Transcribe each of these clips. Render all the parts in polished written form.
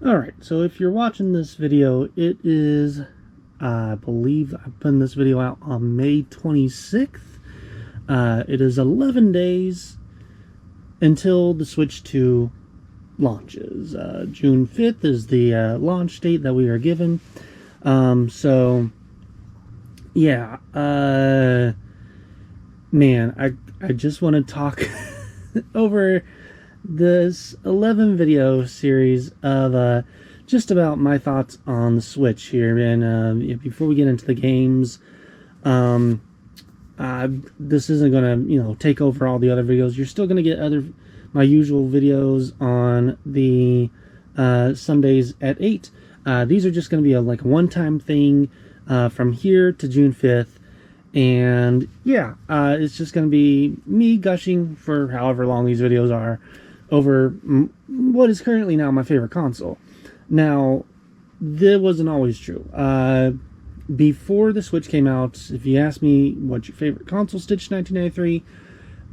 Alright, so if you're watching this video, it is, I believe I'm putting this video out on May 26th. It is 11 days until the Switch 2 launches. June 5th is the launch date that we are given. So, yeah, man, I just want to talk over this 11 video series of just about my thoughts on the Switch here. And before we get into the games, this isn't gonna take over all the other videos. You're still gonna get my usual videos on the Sundays at 8. These are just gonna be a one-time thing from here to June 5th. And yeah, it's just going to be me gushing for however long these videos are over what is currently now my favorite console. Now, that wasn't always true. Before the Switch came out, if you asked me what's your favorite console stitched 1993,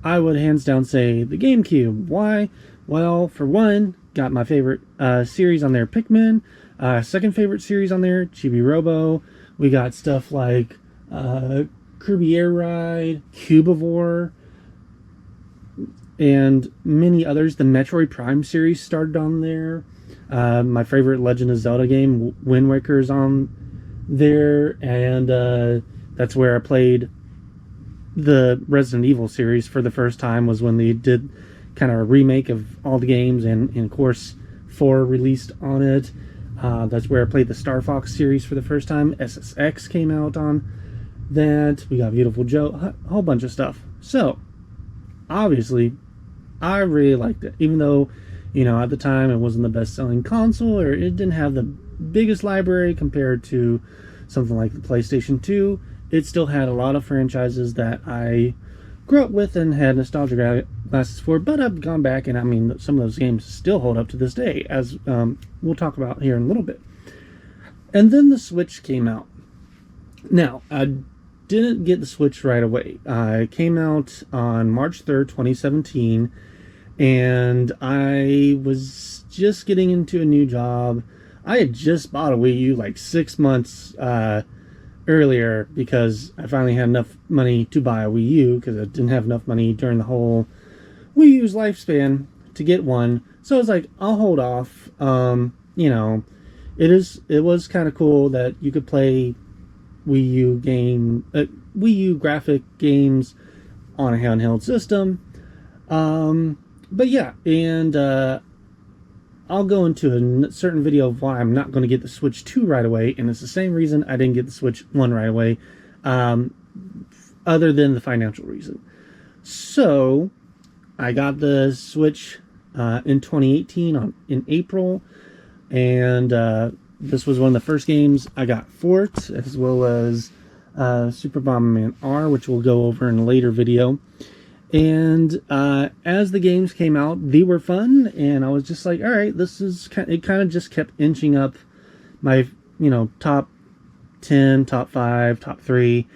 I would hands down say the GameCube. Why? Well, for one, got my favorite series on there, Pikmin. Second favorite series on there, Chibi Robo. We got stuff like Kirby Air Ride, Cubivore, and many others. The Metroid Prime series started on there. My favorite Legend of Zelda game, Wind Waker, is on there, and that's where I played the Resident Evil series for the first time, was when they did kind of a remake of all the games, and of course 4 released on it. That's where I played the Star Fox series for the first time. SSX came out on that. We got Beautiful Joe, a whole bunch of stuff. So, obviously, I really liked it. Even though, at the time it wasn't the best-selling console, or it didn't have the biggest library compared to something like the PlayStation 2, it still had a lot of franchises that I grew up with and had nostalgia glasses for. But I've gone back, and some of those games still hold up to this day, as we'll talk about here in a little bit. And then the Switch came out. Now, I didn't get the Switch right away. It came out on March 3rd, 2017, and I was just getting into a new job. I had just bought a Wii U like 6 months earlier, because I finally had enough money to buy a Wii U, because I didn't have enough money during the whole Wii U's lifespan to get one. So I was like, I'll hold off. It was kind of cool that you could play Wii U graphic games on a handheld system. But yeah, and I'll go into a certain video of why I'm not going to get the Switch 2 right away, and it's the same reason I didn't get the Switch 1 right away, other than the financial reason. So, I got the Switch in 2018 in April, and this was one of the first games I got for it, as well as Super Bomberman R, which we'll go over in a later video. And as the games came out, they were fun, and I was just like, all right, it kind of just kept inching up my, top 10, top 5, top 3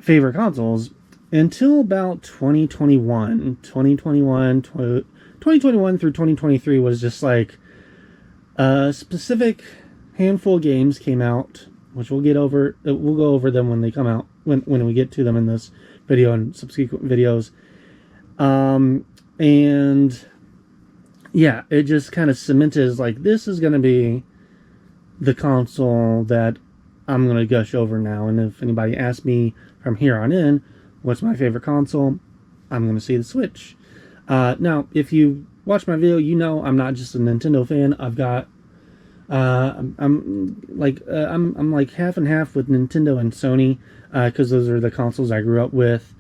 favorite consoles until about 2021. 2021 through 2023 was just like a specific handful of games came out, which we'll go over them when they come out, when we get to them in this video and subsequent videos. And yeah, it just kind of cemented as like, this is going to be the console that I'm going to gush over now. And if anybody asks me from here on in, what's my favorite console, I'm going to say the Switch. Now, if you watch my video, I'm not just a Nintendo fan. I've got I'm like half and half with Nintendo and Sony, because those are the consoles I grew up with.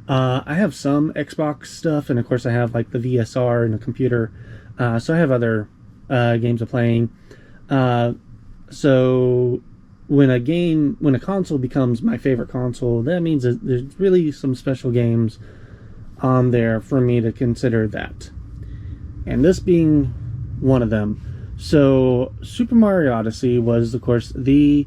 I have some Xbox stuff, and of course I have like the VSR and a computer, so I have other games I'm playing. So when a console becomes my favorite console, that means that there's really some special games on there for me to consider that, and this being one of them. So, Super Mario Odyssey was, of course, the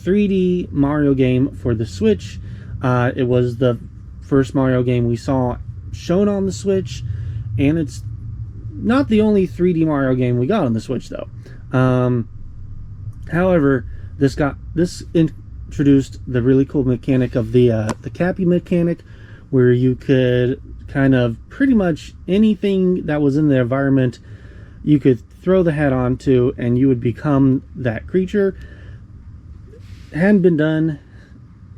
3D Mario game for the Switch. It was the first Mario game we saw shown on the Switch, and it's not the only 3D Mario game we got on the Switch, though. However, this introduced the really cool mechanic of the Cappy mechanic, where you could kind of pretty much anything that was in the environment, you could throw the hat onto, and you would become that creature. It hadn't been done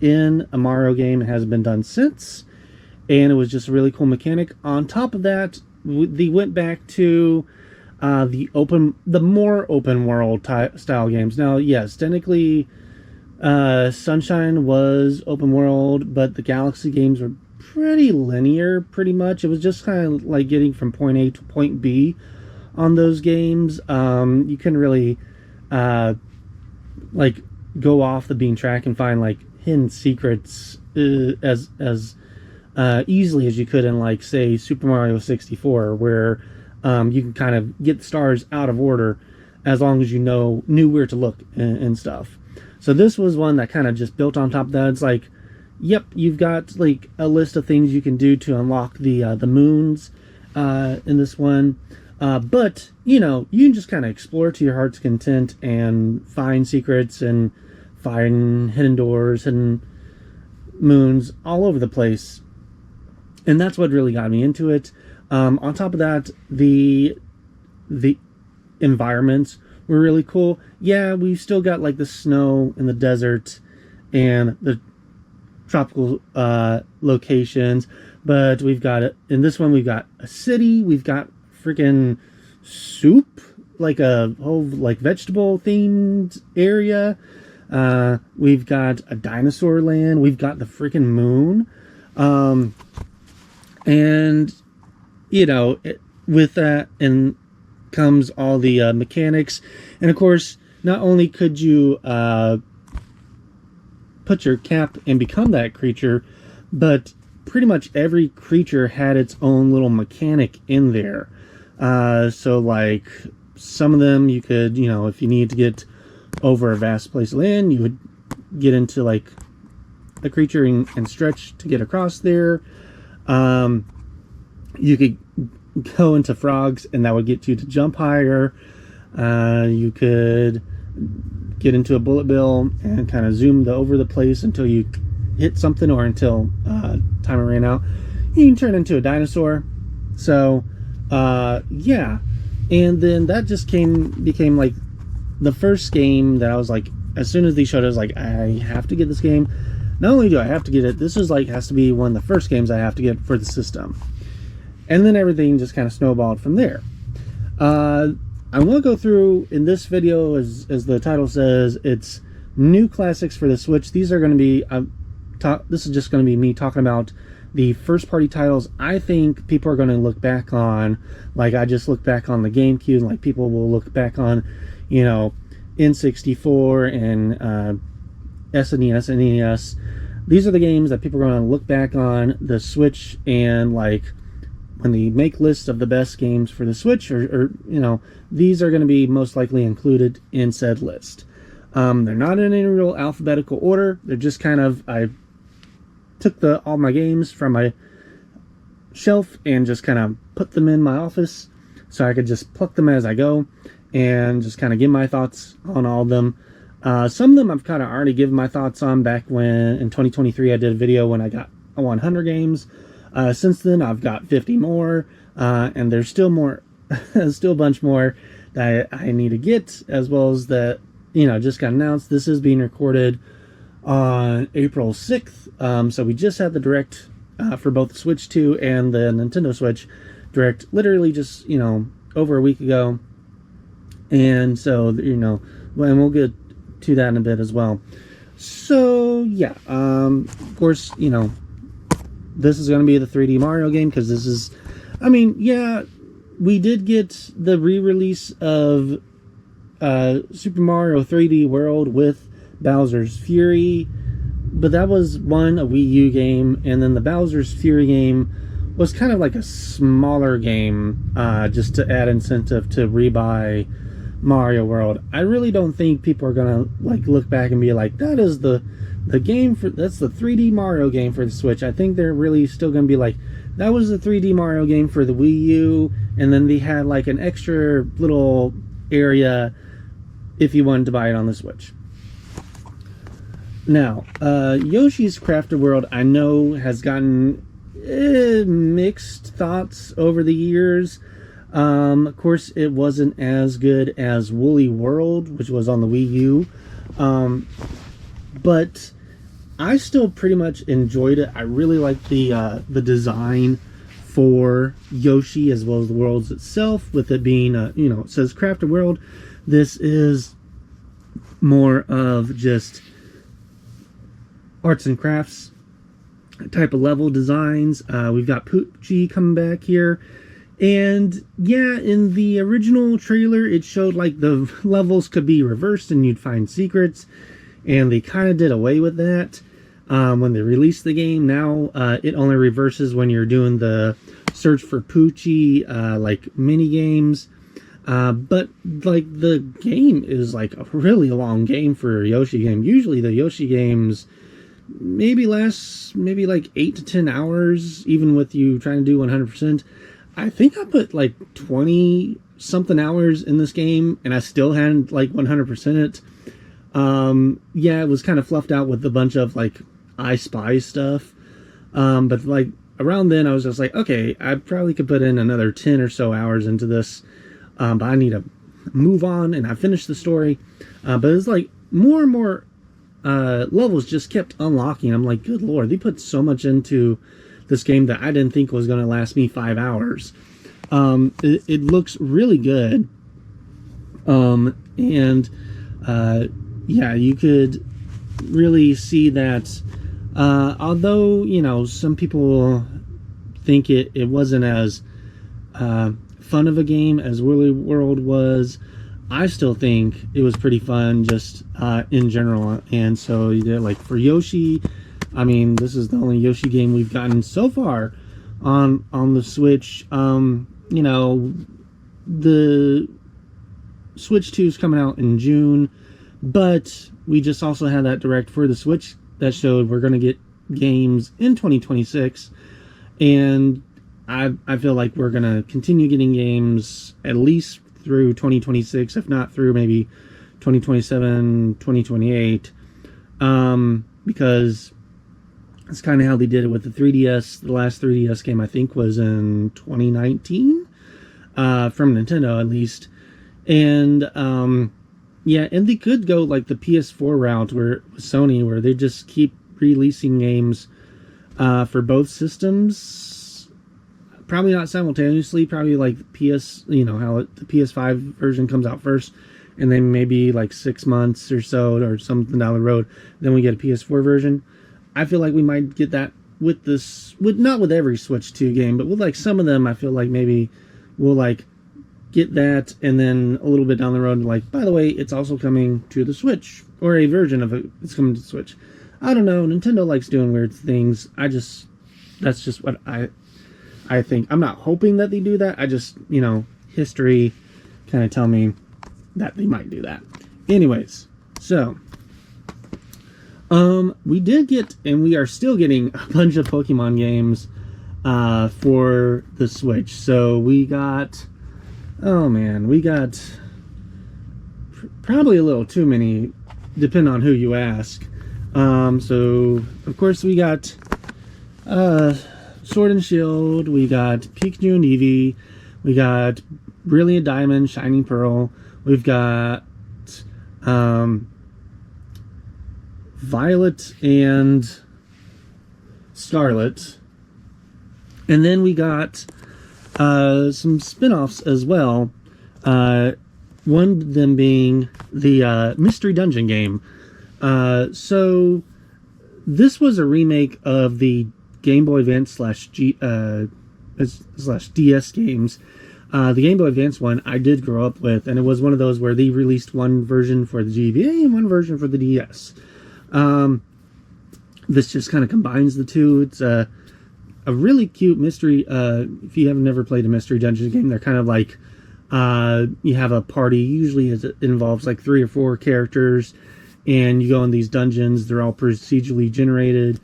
in a Mario game. It hasn't been done since, and it was just a really cool mechanic. On top of that, they went back to the more open world style games. Now, yes, technically, Sunshine was open world, but the Galaxy games were pretty linear, pretty much. It was just kind of like getting from point A to point B on those games. You couldn't really like go off the bean track and find like hidden secrets as easily as you could in, like, say, Super Mario 64, where you can kind of get the stars out of order as long as you knew where to look and stuff. So this was one that kind of just built on top of that. It's like, yep, you've got like a list of things you can do to unlock the moons in this one, but you can just kind of explore to your heart's content and find secrets and find hidden doors, hidden moons all over the place, and that's what really got me into it. On top of that, the environments were really cool. Yeah, we've still got like the snow and the desert and the tropical locations, but we've got in this one we've got a city, we've got freaking soup, like a whole like vegetable themed area. We've got a dinosaur land, we've got the freaking moon, and with that and comes all the mechanics. And of course, not only could you put your cap and become that creature, but pretty much every creature had its own little mechanic in there. So like some of them you could, if you need to get over a vast place of land, you would get into like a creature and stretch to get across there. You could go into frogs and that would get you to jump higher. You could get into a bullet bill and kind of zoom over the place until you hit something, or until timer ran out. You can turn into a dinosaur. So yeah, and then that just became like the first game that I was like, as soon as they showed it, I was like, I have to get this game. Not only do I have to get it, this is like has to be one of the first games I have to get for the system. And then everything just kind of snowballed from there. I want to go through in this video, as the title says, it's new classics for the Switch. These are going to be, this is just going to be me talking about the first party titles I think people are going to look back on. Like I just looked back on the GameCube, and like people will look back on, N64 and SNES and NES. These are the games that people are going to look back on the Switch, and like when they make lists of the best games for the Switch, or these are going to be most likely included in said list. They're not in any real alphabetical order. They're just kind of, I took all my games from my shelf and just kind of put them in my office so I could just pluck them as I go and just kind of give my thoughts on all of them. Some of them I've kind of already given my thoughts on back when in 2023 I did a video when I got 100 games. Since then I've got 50 more, and there's still more, still a bunch more that I need to get, as well as that, just got announced. This is being recorded on April 6th, so we just had the Direct for both the Switch 2 and the Nintendo Switch Direct, literally just, over a week ago. And so, and we'll get to that in a bit as well. So, yeah, of course, this is going to be the 3D Mario game, because this is, yeah, we did get the re-release of Super Mario 3D World with Bowser's Fury, but that was a Wii U game, and then the Bowser's Fury game was kind of like a smaller game, just to add incentive to rebuy Mario World. I really don't think people are gonna like look back and be like, that is the game that's the 3D Mario game for the Switch. I think they're really still gonna be like, that was the 3D Mario game for the Wii U, and then they had like an extra little area if you wanted to buy it on the Switch. Now, Yoshi's Crafted World, I know, has gotten mixed thoughts over the years. Of course, it wasn't as good as Woolly World, which was on the Wii U. But I still pretty much enjoyed it. I really like the design for Yoshi as well as the worlds itself, with it being, it says Crafted World. This is more of just arts and crafts type of level designs. We've got Poochie coming back here. And yeah, in the original trailer, it showed like the levels could be reversed and you'd find secrets. And they kind of did away with that when they released the game. Now it only reverses when you're doing the search for Poochie, like mini games. But like the game is like a really long game for a Yoshi game. Usually the Yoshi games maybe lasts maybe like 8 to 10 hours, even with you trying to do 100%. I think I put like 20 something hours in this game and I still hadn't like 100% it. Yeah, it was kind of fluffed out with a bunch of like I Spy stuff. But like around then I was just like, okay, I probably could put in another 10 or so hours into this. But I need to move on, and I finished the story. But it was like more and more levels just kept unlocking. I'm like, good lord, they put so much into this game that I didn't think was going to last me 5 hours. It looks really good. Yeah, you could really see that although, some people think it wasn't as fun of a game as Woolly World was, I still think it was pretty fun just in general. And so like for Yoshi, I mean, this is the only Yoshi game we've gotten so far on the Switch. The Switch 2 is coming out in June, but we just also had that direct for the Switch that showed we're going to get games in 2026, and I feel like we're going to continue getting games at least through 2026, if not through maybe 2027, 2028, because it's kind of how they did it with the 3DS. The last 3DS game, I think, was in 2019, from Nintendo at least. And, yeah, and they could go like the PS4 route with Sony, where they just keep releasing games for both systems. Probably not simultaneously, probably like PS, how the PS5 version comes out first, and then maybe like 6 months or so, or something down the road, then we get a PS4 version. I feel like we might get that with this, not with every Switch 2 game, but with like some of them. I feel like maybe we'll like get that, and then a little bit down the road, like, by the way, it's also coming to the Switch, or a version of it is coming to the Switch. I don't know. Nintendo likes doing weird things. That's just what I think. I'm not hoping that they do that. I just, history kind of tell me that they might do that. Anyways, so we did get, and we are still getting, a bunch of Pokemon games for the Switch. So we got, probably a little too many, depending on who you ask. So of course we got Sword and Shield, we got Pikachu and Eevee, we got Brilliant Diamond, Shining Pearl, we've got Violet and Scarlet, and then we got some spin-offs as well, one of them being the Mystery Dungeon game. So this was a remake of the Game Boy Advance slash DS games. The Game Boy Advance one I did grow up with, and it was one of those where they released one version for the GBA and one version for the DS. This just kind of combines the two. It's a really cute mystery. If you have never played a Mystery Dungeon game, they're kind of like, you have a party. Usually it involves like 3 or 4 characters, and you go in these dungeons. They're all procedurally generated,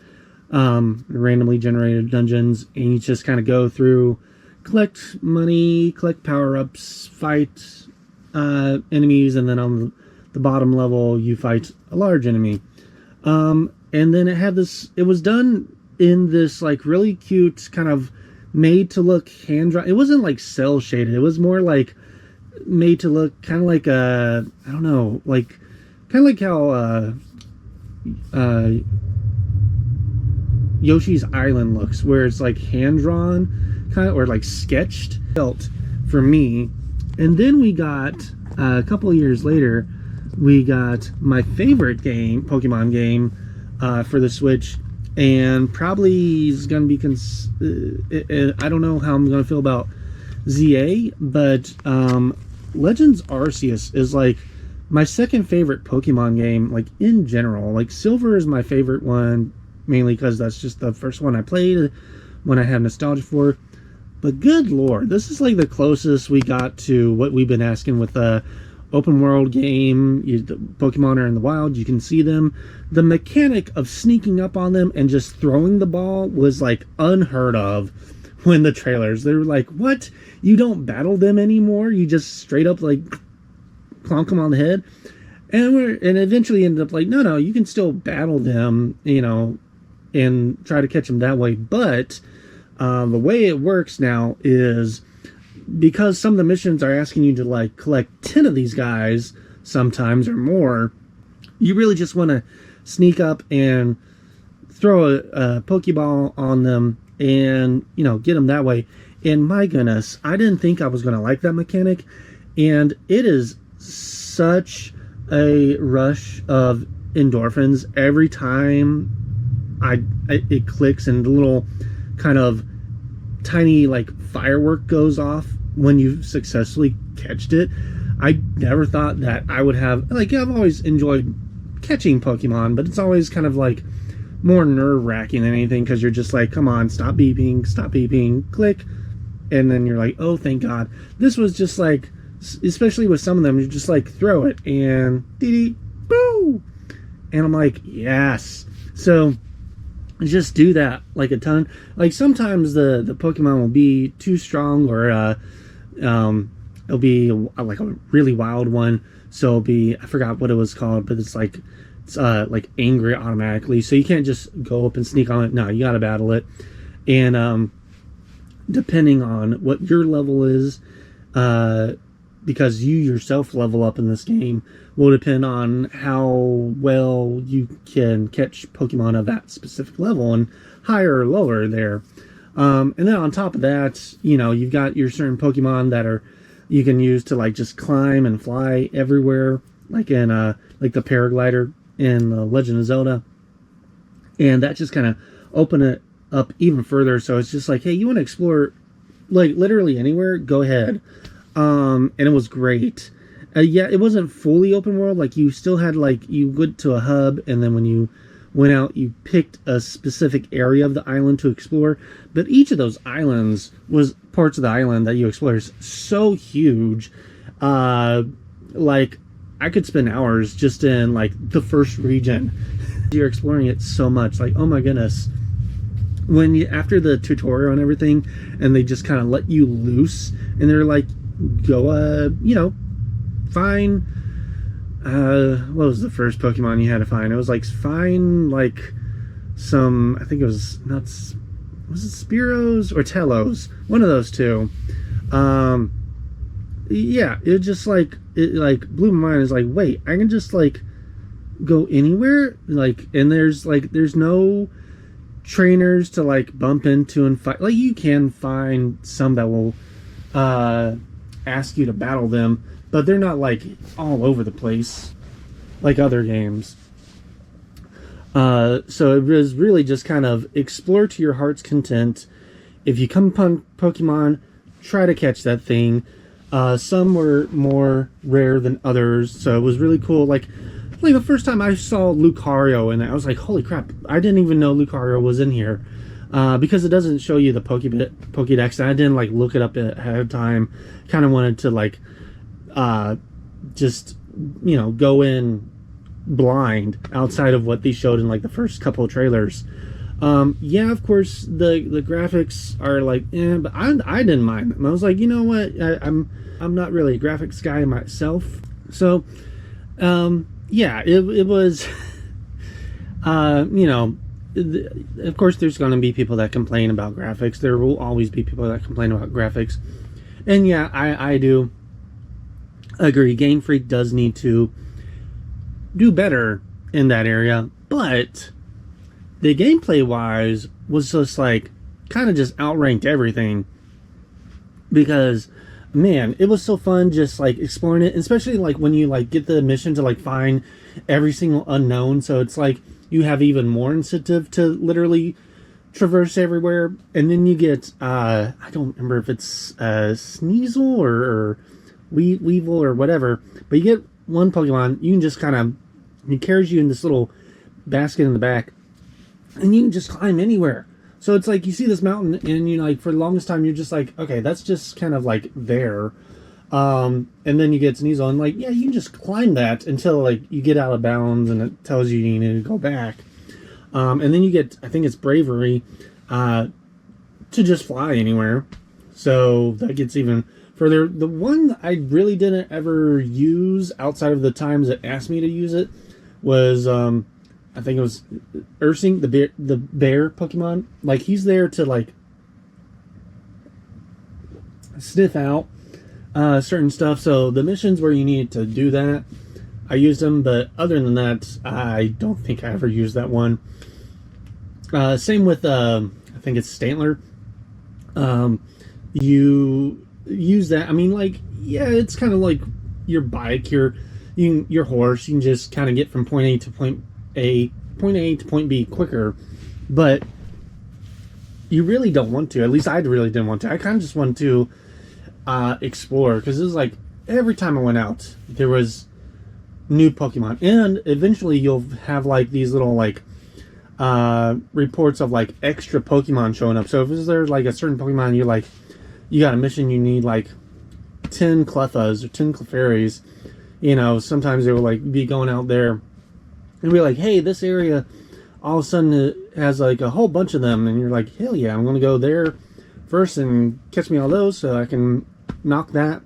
randomly generated dungeons, and you just kind of go through, collect money, collect power-ups, fight enemies, and then on the bottom level you fight a large enemy. And then it was done in this like really cute kind of made to look hand drawn. It wasn't like cell shaded. It was more like made to look kind of like I don't know, like kind of like how Yoshi's Island looks, where it's like hand drawn kind of, or like sketched. Felt for me. And then we got a couple of years later, we got my favorite game, Pokemon game, for the Switch, and probably is going to be I don't know how I'm going to feel about ZA, but Legends Arceus is like my second favorite Pokemon game, like in general. Like Silver is my favorite one, mainly because that's just the first one I played, one I have nostalgia for. But good lord, this is like the closest we got to what we've been asking with the open world game. The Pokemon are in the wild, you can see them. The mechanic of sneaking up on them and just throwing the ball was like unheard of when the trailers. They were like, what? You don't battle them anymore? You just straight up like clonk them on the head? And eventually ended up like, no, you can still battle them, you know, and try to catch them that way. But the way it works now is, because some of the missions are asking you to like collect 10 of these guys sometimes or more, you really just want to sneak up and throw a Pokeball on them and, you know, get them that way. And my goodness, I didn't think I was going to like that mechanic, and it is such a rush of endorphins every time it clicks and the little kind of tiny like firework goes off when you successfully catched it. I never thought that I would have, like, I've always enjoyed catching Pokemon, but it's always kind of like more nerve-wracking than anything, because you're just like, come on, stop beeping, click, and then you're like, oh, thank God. This was just like, especially with some of them, you just like throw it and dee boo, and I'm like, yes. So just do that like a ton. Like sometimes the Pokemon will be too strong, or it'll be like a really wild one. So it'll be, I forgot what it was called, but it's like angry automatically. So you can't just go up and sneak on it. No, you gotta battle it. And depending on what your level is, because you yourself level up in this game, will depend on how well you can catch Pokemon of that specific level, and higher or lower there. And then on top of that, you know, you've got your certain Pokemon that you can use to like just climb and fly everywhere, like in like the paraglider in Legend of Zelda. And that just kind of open it up even further. So it's just like, hey, you want to explore like literally anywhere, go ahead. And it was great. Yeah, it wasn't fully open world. Like you still had, like, you went to a hub, and then when you went out, you picked a specific area of the island to explore. But each of those islands was parts of the island that you explore is so huge. Like I could spend hours just in like the first region. You're exploring it so much. Like, oh my goodness. When you, after the tutorial and everything, and they just kind of let you loose, and they're like, go, you know, find, what was the first Pokemon you had to find? It was like, find like some, I think it was, was it Spearows or Telos? One of those two. Yeah, it just like, it like blew my mind. It's like, wait, I can just like go anywhere? Like, and there's no trainers to like bump into and fight. Like, you can find some that will ask you to battle them, but they're not like all over the place like other games. So it was really just kind of explore to your heart's content. If you come upon Pokemon, try to catch that thing. Some were more rare than others, so it was really cool. Like the first time I saw Lucario, and I was like, holy crap, I didn't even know Lucario was in here. Because it doesn't show you the Pokédex, and I didn't like look it up ahead of time. Kind of wanted to like just, you know, go in blind outside of what they showed in like the first couple of trailers. Yeah, of course the graphics are like, but I didn't mind them. I was like, you know what, I'm not really a graphics guy myself, so Yeah, it was, you know, of course there's going to be people that complain about graphics. There will always be people that complain about graphics. And yeah, I do agree. Game Freak does need to do better in that area, but the gameplay wise was just like kind of just outranked everything, because man, it was so fun just like exploring it, especially like when you like get the mission to like find every single unknown. So it's like you have even more incentive to literally traverse everywhere. And then you get I don't remember if it's Sneasel or Weevil or whatever, but you get one Pokemon. You can just kind of, he carries you in this little basket in the back, and you can just climb anywhere. So it's like you see this mountain, and you know, like for the longest time, you're just like, okay, that's just kind of like there. And then you get Sneasel, and like, yeah, you can just climb that until like you get out of bounds, and it tells you need to go back. And then you get, I think it's Bravery, to just fly anywhere. So that gets even further. The one I really didn't ever use outside of the times it asked me to use it was, I think it was Ursing, the bear Pokemon. Like, he's there to like sniff out certain stuff. So the missions where you need to do that, I used them, but other than that, I don't think I ever used that one. Same with I think it's Stantler. You use that. I mean, like, yeah, it's kind of like your bike, your horse. You can just kind of get from point A to point A to point B quicker, but you really don't want to. At least I really didn't want to. I kind of just wanted to explore, because it was like every time I went out, there was new Pokemon, and eventually you'll have like these little like reports of like extra Pokemon showing up. So if there's like a certain Pokemon, you got a mission, you need like 10 Clefas or 10 Clefairies. You know, sometimes they will like be going out there and be like, hey, this area all of a sudden it has like a whole bunch of them, and you're like, hell yeah, I'm gonna go there first and catch me all those so I can knock that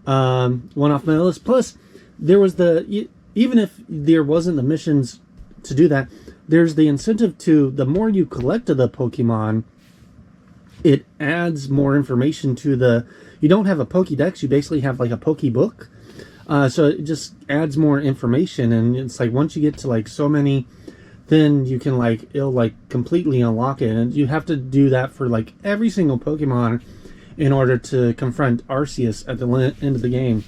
one off my list. Plus, there was even if there wasn't the missions to do that, there's the incentive to, the more you collect of the Pokemon, it adds more information to you don't have a Pokédex, you basically have like a Pokebook. So it just adds more information, and it's like once you get to like so many, then you can like, it'll like completely unlock it, and you have to do that for like every single Pokemon in order to confront Arceus at the end of the game.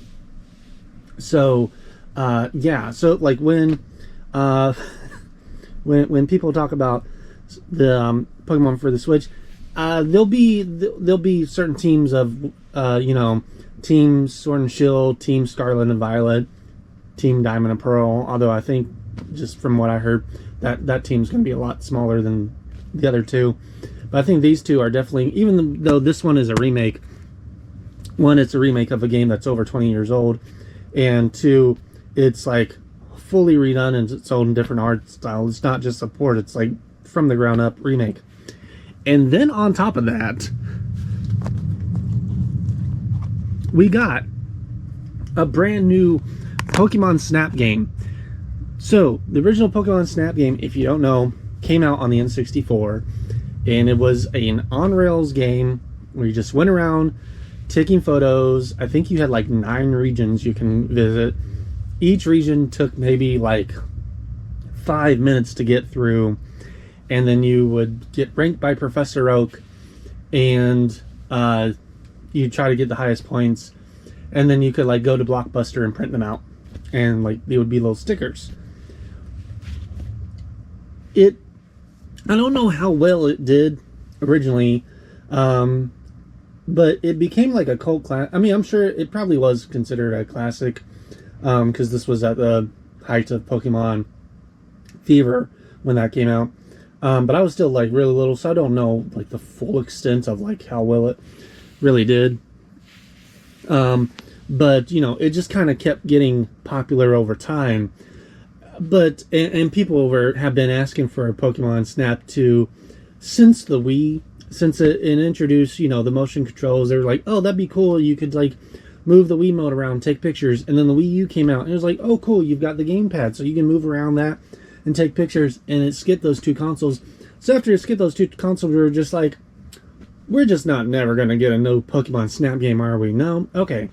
So yeah, so like when when people talk about the Pokemon for the Switch, there'll be certain teams of you know, Team Sword and Shield, Team Scarlet and Violet, Team Diamond and Pearl. Although I think, just from what I heard, that team's going to be a lot smaller than the other two. But I think these two are definitely, even though this one is a remake, one, it's a remake of a game that's over 20 years old, and two, it's like fully redone in its own different art style. It's not just a port, it's like from the ground up remake. And then on top of that, we got a brand new Pokemon Snap game. So the original Pokemon Snap game, if you don't know, came out on the N64, and it was an on-rails game where you just went around taking photos. I think you had like 9 regions you can visit. Each region took maybe like 5 minutes to get through, and then you would get ranked by Professor Oak, and you try to get the highest points, and then you could like go to Blockbuster and print them out, and like they would be little stickers. I don't know how well it did originally, but it became like a cult classic. I mean, I'm sure it probably was considered a classic, because this was at the height of Pokemon fever when that came out. But I was still like really little, so I don't know like the full extent of like how well it really did. But you know, it just kind of kept getting popular over time. But and people have been asking for a Pokemon Snap since the Wii, since it introduced, you know, the motion controls. They're like, oh, that'd be cool. You could like move the Wiimote around, take pictures. And then the Wii U came out, and it was like, oh, cool, you've got the gamepad, so you can move around that and take pictures. And it skipped those two consoles. So after it skipped those two consoles, we were just like, we're just not never going to get a no Pokemon Snap game, are we? No? Okay.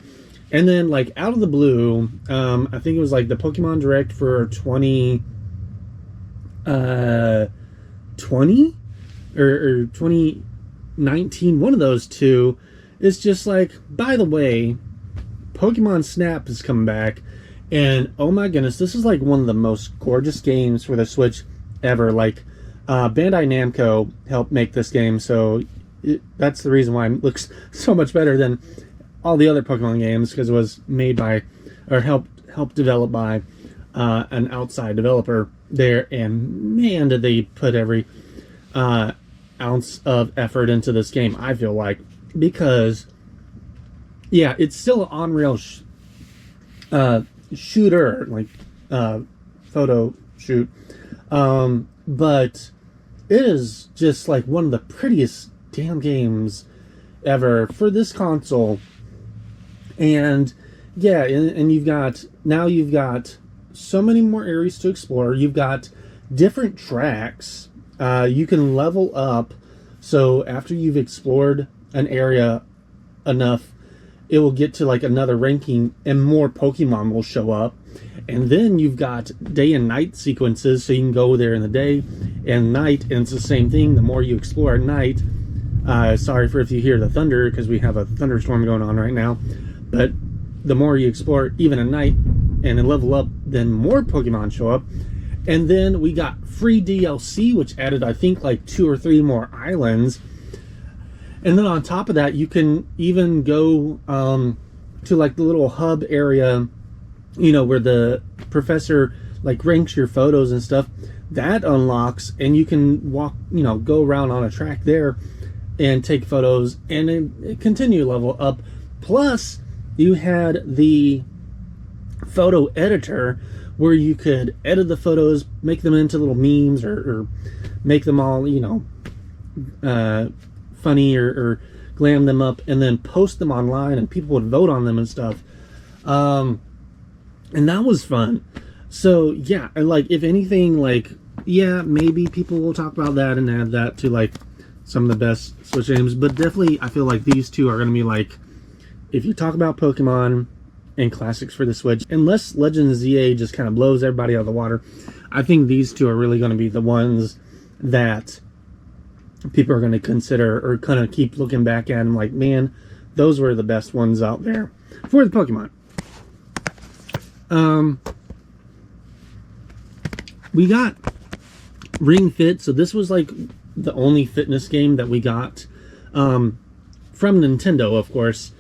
And then, like, out of the blue, I think it was like the Pokemon Direct for 2020 or 2019, one of those two, is just like, by the way, Pokemon Snap is coming back, and oh my goodness, this is like one of the most gorgeous games for the Switch ever. Like, Bandai Namco helped make this game, so that's the reason why it looks so much better than all the other Pokemon games, because it was made by, or helped develop by, an outside developer there. And man, did they put every ounce of effort into this game, I feel like, because yeah, it's still an on-rail shooter, like photo shoot, but it is just like one of the prettiest damn games ever for this console. And yeah, and you've got so many more areas to explore. You've got different tracks. You can level up, so after you've explored an area enough, it will get to like another ranking and more Pokemon will show up. And then you've got day and night sequences, so you can go there in the day and night, and it's the same thing. The more you explore at night, sorry for if you hear the thunder, because we have a thunderstorm going on right now, but the more you explore even at night and then level up, then more Pokemon show up. And then we got free DLC, which added, I think, like 2 or 3 more islands. And then on top of that, you can even go to like the little hub area, you know, where the professor like ranks your photos and stuff. That unlocks, and you can walk, you know, go around on a track there and take photos, and it continue to level up. Plus, you had the photo editor where you could edit the photos, make them into little memes, or make them all, you know, funny, or glam them up, and then post them online, and people would vote on them and stuff. And that was fun. So yeah, like, if anything, like, yeah, maybe people will talk about that and add that to like some of the best Switch games, but definitely I feel like these two are going to be like, if you talk about Pokemon and classics for the Switch, unless Legend of ZA just kind of blows everybody out of the water, I think these two are really going to be the ones that people are going to consider, or kind of keep looking back at them like, man, those were the best ones out there for the Pokemon. We got Ring Fit, so this was like the only fitness game that we got from Nintendo, of course.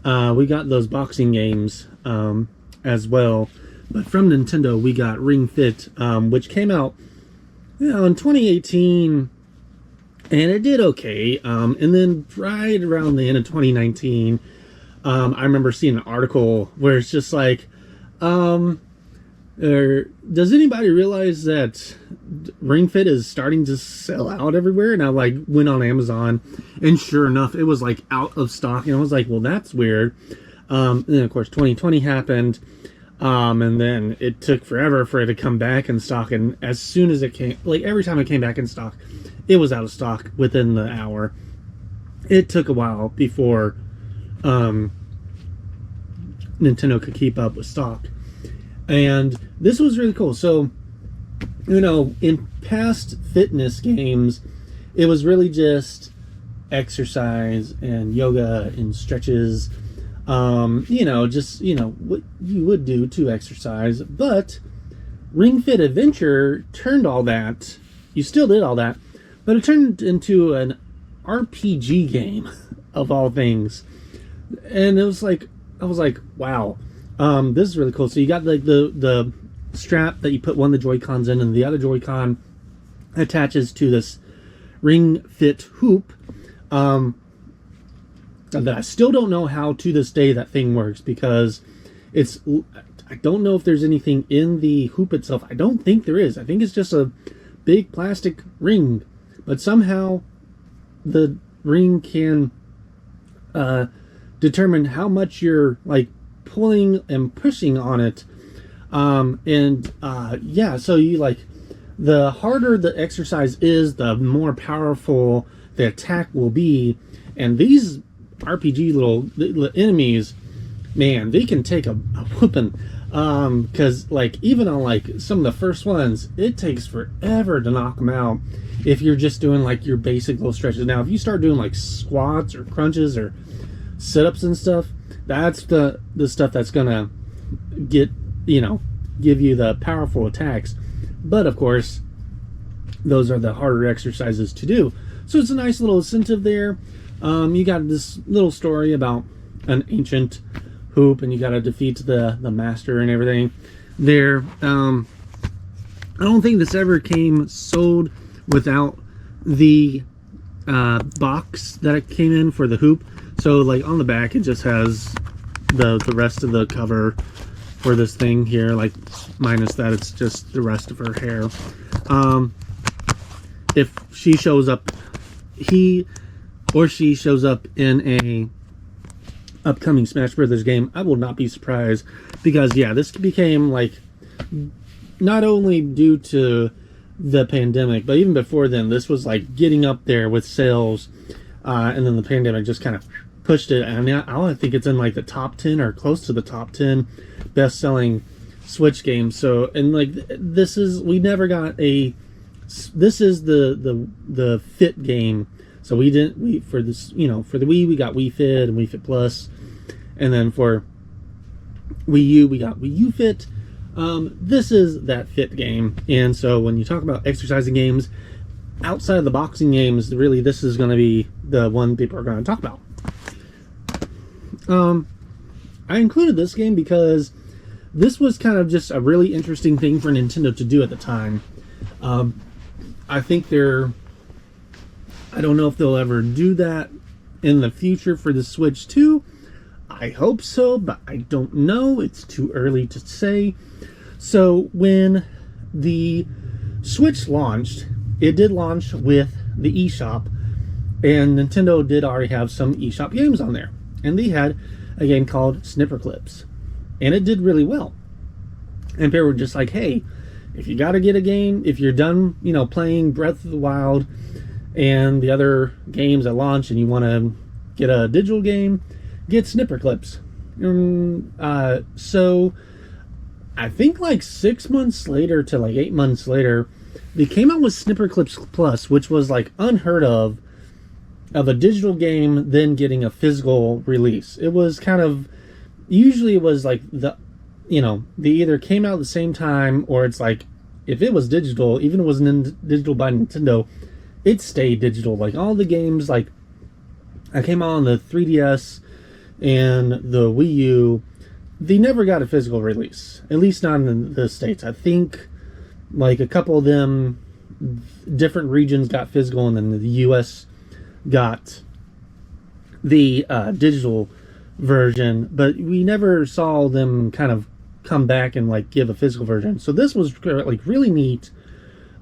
We got those boxing games as well, but from Nintendo we got Ring Fit, which came out, you know, in 2018, and it did okay. And then right around the end of 2019, I remember seeing an article where it's just like, does anybody realize that Ring Fit is starting to sell out everywhere? And I like went on Amazon, and sure enough, it was like out of stock. And I was like, well, that's weird. And then of course 2020 happened, and then it took forever for it to come back in stock. And as soon as it came, like every time it came back in stock, it was out of stock within the hour. It took a while before Nintendo could keep up with stock. And this was really cool. So, you know, in past fitness games, it was really just exercise and yoga and stretches. You know, just, you know, what you would do to exercise. But Ring Fit Adventure turned all that. You still did all that, but it turned into an RPG game of all things. And it was like, I was like, wow. This is really cool. So you got like the strap that you put one of the Joy-Cons in, and the other Joy-Con attaches to this Ring Fit hoop. That I still don't know how to this day that thing works, because it's, I don't know if there's anything in the hoop itself. I don't think there is. I think it's just a big plastic ring, but somehow the ring can determine how much you're like pulling and pushing on it. Yeah, so you like, the harder the exercise is, the more powerful the attack will be. And these RPG little enemies, man, they can take a whooping. Because like even on like some of the first ones, it takes forever to knock them out if you're just doing like your basic little stretches. Now, if you start doing like squats or crunches or sit-ups and stuff, that's the stuff that's gonna get, give you the powerful attacks. But of course, those are the harder exercises to do. So it's a nice little incentive there. You got this little story about an ancient hoop, and you got to defeat the master and everything there. I don't think this ever came sold without the box that it came in for the hoop. So like on the back, it just has the rest of the cover for this thing here, like minus that it's just the rest of her hair. If she shows up, he or she shows up in a upcoming Smash Brothers game, I will not be surprised, because yeah, this became like, not only due to the pandemic, but even before then, this was like getting up there with sales, and then the pandemic just kind of pushed it, and now I think it's in like the top 10 or close to the top 10 best-selling Switch games. So, and like this is, we never got a, this is the Fit game. So for this, for the Wii, we got Wii Fit and Wii Fit Plus. And then for Wii U, we got Wii U Fit. This is that Fit game. And so when you talk about exercising games, outside of the boxing games, really this is going to be the one people are going to talk about. I included this game because this was kind of just a really interesting thing for Nintendo to do at the time. I think I don't know if they'll ever do that in the future for the Switch 2. I hope so, but I don't know. It's too early to say. So when the Switch launched, it did launch with the eShop, and Nintendo did already have some eShop games on there. And they had a game called Snipperclips, and it did really well. And people were just like, hey, if you got to get a game, if you're done, playing Breath of the Wild and the other games at launch, and you want to get a digital game, get Snipperclips. So I think like 6 months later to like 8 months later, they came out with Snipperclips Plus, which was like unheard of a digital game then getting a physical release. It was kind of, usually it was like they either came out at the same time, or it's like, if it was digital, even if it wasn't digital by Nintendo, it stayed digital. Like all the games, like I came out on the 3DS and the Wii U, they never got a physical release, at least not in the States. I think like a couple of them, different regions got physical, and then the US got the digital version, but we never saw them kind of come back and like give a physical version. So this was like really neat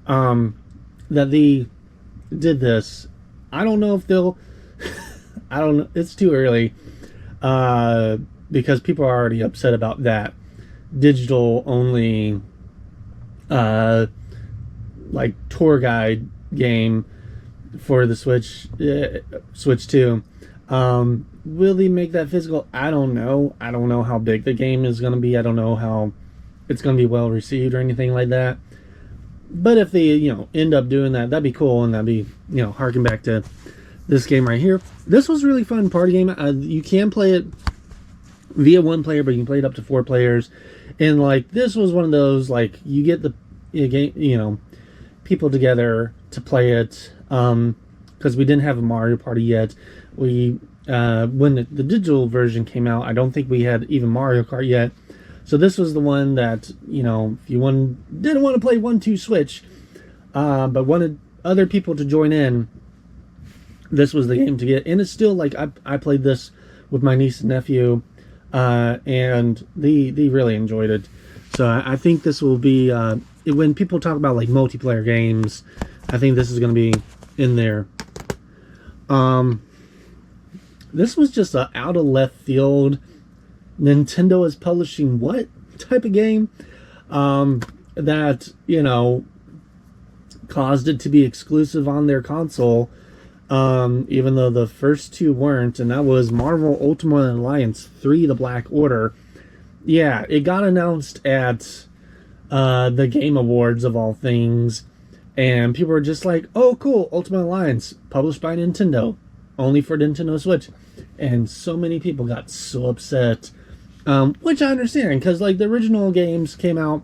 that they did this. I don't know if they'll I don't know, it's too early because people are already upset about that digital only like tour guide game for the Switch 2. Will they make that physical? I don't know. I don't know how big the game is going to be. I don't know how it's going to be well received or anything like that. But if they, end up doing that, that'd be cool, and that'd be, harken back to this game right here. This was a really fun party game. You can play it via one player, but you can play it up to 4 players. And like this was one of those, like, you get the game, people together to play it. Because we didn't have a Mario Party yet. We when the digital version came out, I don't think we had even Mario Kart yet. So this was the one that, if you didn't want to play 1-2 Switch, but wanted other people to join in, this was the game to get. And it's still like, I played this with my niece and nephew, and they really enjoyed it. So I think this will be, when people talk about like multiplayer games, I think this is going to be in there. this was just a out of left field. Nintendo is publishing what type of game that, caused it to be exclusive on their console, even though the first two weren't, and that was Marvel Ultimate Alliance 3: The Black Order. Yeah, it got announced at the Game Awards of all things, and people were just like, oh cool, Ultimate Alliance, published by Nintendo, only for Nintendo Switch. And so many people got so upset, which I understand, because like the original games came out,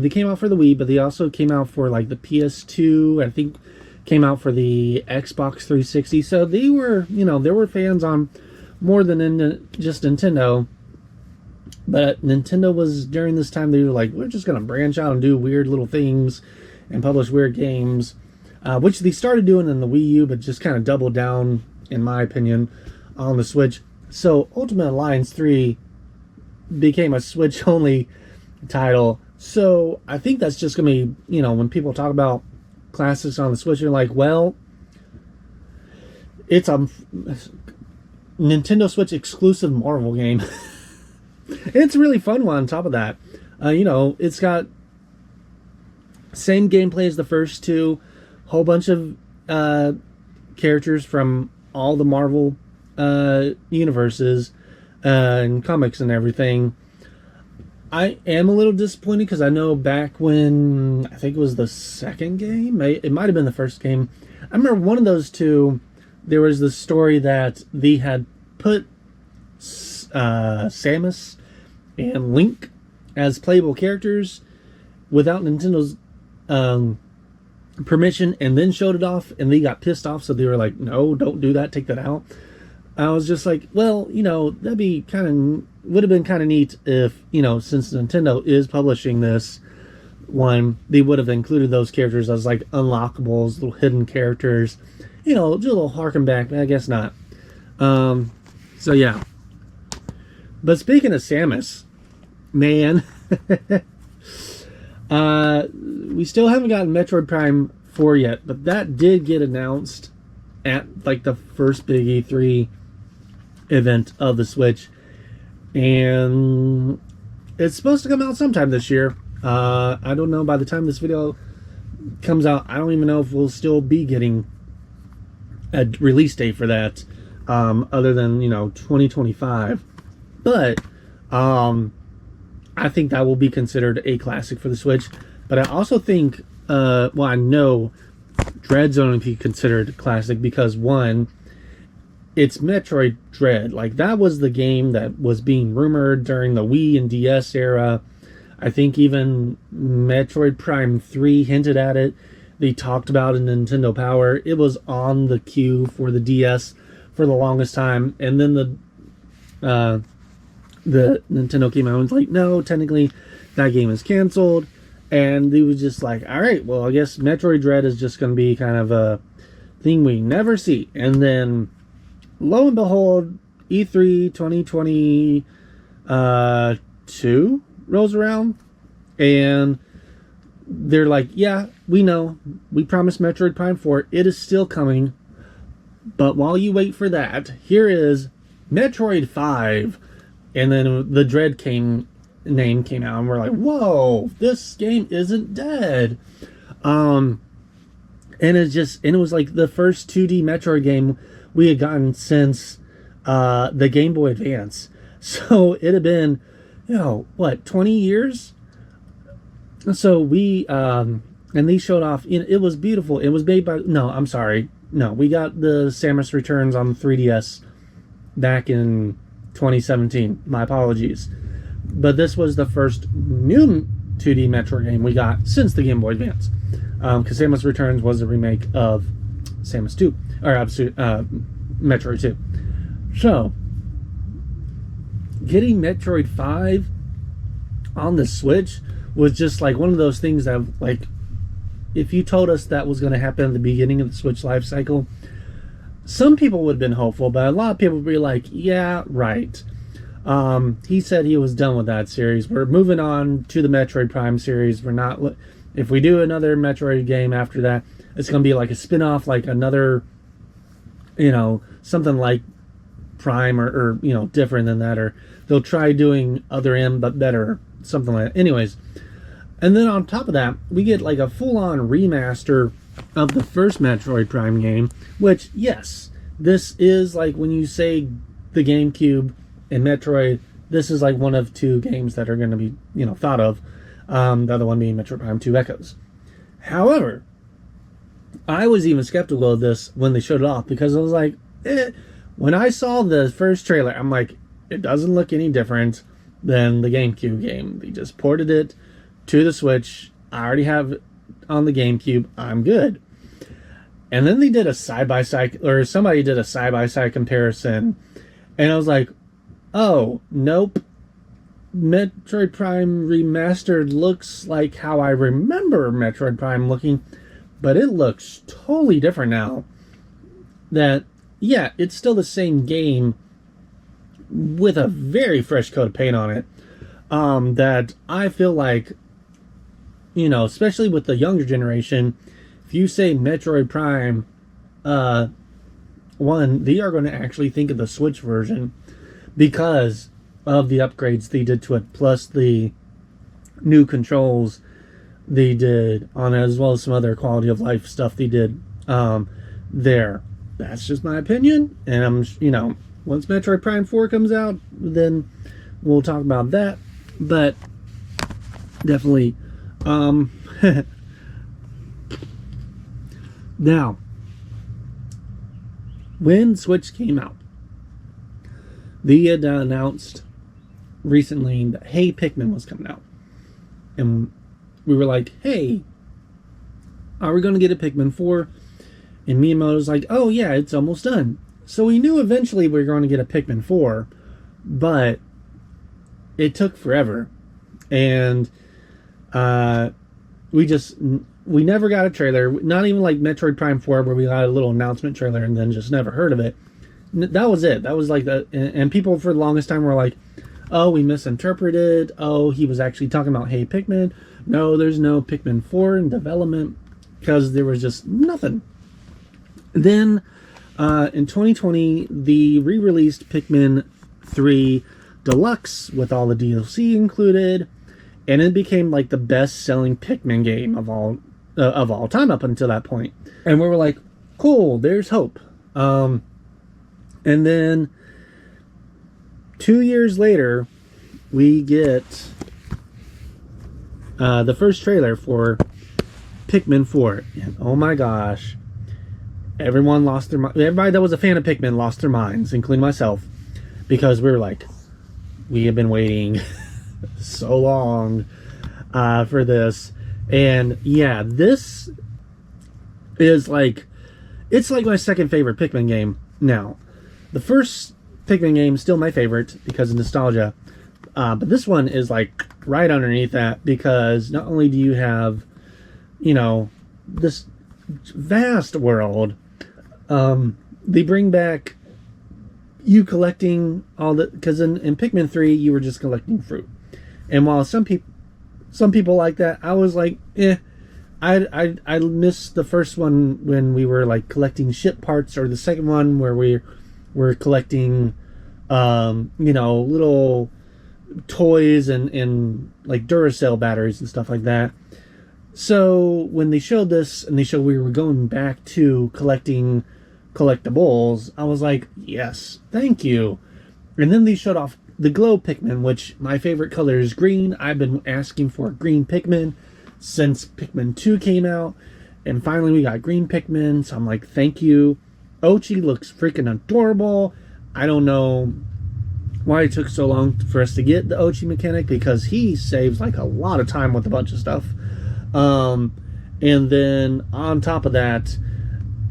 they came out for the Wii, but they also came out for like the PS2, I think came out for the Xbox 360, so they were, there were fans on more than just Nintendo. But Nintendo was, during this time, they were like, we're just going to branch out and do weird little things and publish weird games, which they started doing in the Wii U, but just kind of doubled down, in my opinion, on the Switch. So Ultimate Alliance 3 became a Switch-only title. So I think that's just going to be, when people talk about classics on the Switch, you're like, well, it's a Nintendo Switch exclusive Marvel game. It's a really fun one on top of that. It's got same gameplay as the first two, whole bunch of characters from all the Marvel universes and comics and everything. I am a little disappointed because I know back when, I think it was the second game, it might have been the first game, I remember one of those two, there was the story that they had put Samus and Link as playable characters without Nintendo's permission, and then showed it off, and they got pissed off, so they were like, no, don't do that, take that out. I was just like, well, that'd be would have been kind of neat if, since Nintendo is publishing this one, they would have included those characters as like unlockables, little hidden characters, do a little harken back, but I guess not. So yeah. But speaking of Samus, man, we still haven't gotten Metroid Prime 4 yet, but that did get announced at like the first big E3 event of the Switch, and it's supposed to come out sometime this year. I don't know, by the time this video comes out, I don't even know if we'll still be getting a release date for that, other than 2025. But I think that will be considered a classic for the Switch. But I also think, I know Dread's going to be considered classic because, one, it's Metroid Dread. Like, that was the game that was being rumored during the Wii and DS era. I think even Metroid Prime 3 hinted at it. They talked about it in Nintendo Power. It was on the queue for the DS for the longest time. And then the Nintendo came out and was like, no, technically that game is canceled. And they was just like, all right, well, I guess Metroid Dread is just going to be kind of a thing we never see. And then, lo and behold, E3 2022 rolls around, and they're like, yeah, we know. We promised Metroid Prime 4. It is still coming. But while you wait for that, here is Metroid 5. And then the Dread name came out, and we're like, whoa, this game isn't dead. And it was like the first 2D Metroid game we had gotten since the Game Boy Advance. So it had been, 20 years? So we, and they showed off, it was beautiful. It was made by, we got the Samus Returns on 3DS back in 2017. My apologies. But this was the first new 2D Metroid game we got since the Game Boy Advance. Because Samus Returns was a remake of Samus 2. Or, Metroid 2. So, getting Metroid 5 on the Switch was just like one of those things that, like, if you told us that was going to happen at the beginning of the Switch life cycle, some people would have been hopeful, but a lot of people would be like, yeah, right. He said he was done with that series. We're moving on to the Metroid Prime series. We're not, if we do another Metroid game after that, it's going to be like a spin-off, like another, something like Prime or different than that, or they'll try doing Other M but better, something like that. Anyways, and then on top of that, we get like a full-on remaster of the first Metroid Prime game, which, yes, this is like when you say the GameCube and Metroid, this is like one of two games that are going to be, thought of. The other one being Metroid Prime 2 Echoes. However, I was even skeptical of this when they showed it off, because I was like, when I saw the first trailer, I'm like, it doesn't look any different than the GameCube game. They just ported it to the Switch. I already have it on the GameCube. I'm good. And then they did a side-by-side, or somebody did a side-by-side comparison, and I was like, oh, nope. Metroid Prime Remastered looks like how I remember Metroid Prime looking, but it looks totally different now. That, yeah, it's still the same game with a very fresh coat of paint on it. That I feel like, especially with the younger generation, if you say Metroid Prime 1, they are going to actually think of the Switch version because of the upgrades they did to it, plus the new controls they did on it, as well as some other quality of life stuff they did there. That's just my opinion, and once Metroid Prime 4 comes out, then we'll talk about that. But definitely, now, when Switch came out, they had announced recently that Hey Pikmin was coming out. And we were like, hey, are we going to get a Pikmin 4? And Miyamoto was like, oh yeah, it's almost done. So we knew eventually we were going to get a Pikmin 4, but it took forever. And we never got a trailer. Not even like Metroid Prime 4, where we got a little announcement trailer and then just never heard of it. That was it. That was like and people for the longest time were like, oh, we misinterpreted. Oh, he was actually talking about Hey Pikmin. No, there's no Pikmin 4 in development, because there was just nothing. Then, in 2020, they re-released Pikmin 3 Deluxe with all the DLC included, and it became like the best-selling Pikmin game of all time up until that point. And we were like, cool, there's hope. And then 2 years later, we get the first trailer for Pikmin 4. And oh my gosh, everyone lost their mind. Everybody that was a fan of Pikmin lost their minds, including myself, because we were like, we have been waiting so long for this. And yeah, this is like, it's like my second favorite Pikmin game now. The first Pikmin game is still my favorite because of nostalgia, but this one is like right underneath that, because not only do you have, this vast world, they bring back you collecting all the, because in Pikmin 3 you were just collecting fruit, and while some people like that, I was like, I missed the first one when we were like collecting ship parts, or the second one where we were collecting little toys and like Duracell batteries and stuff like that. So when they showed this, and they showed we were going back to collecting collectibles, I was like, yes, thank you. And then they showed off the glow Pikmin, which my favorite color is green. I've been asking for green Pikmin since Pikmin 2 came out, and finally we got green Pikmin, so I'm like, thank you. Ochi looks freaking adorable. I don't know why it took so long for us to get the Ochi mechanic, because he saves like a lot of time with a bunch of stuff. And then on top of that,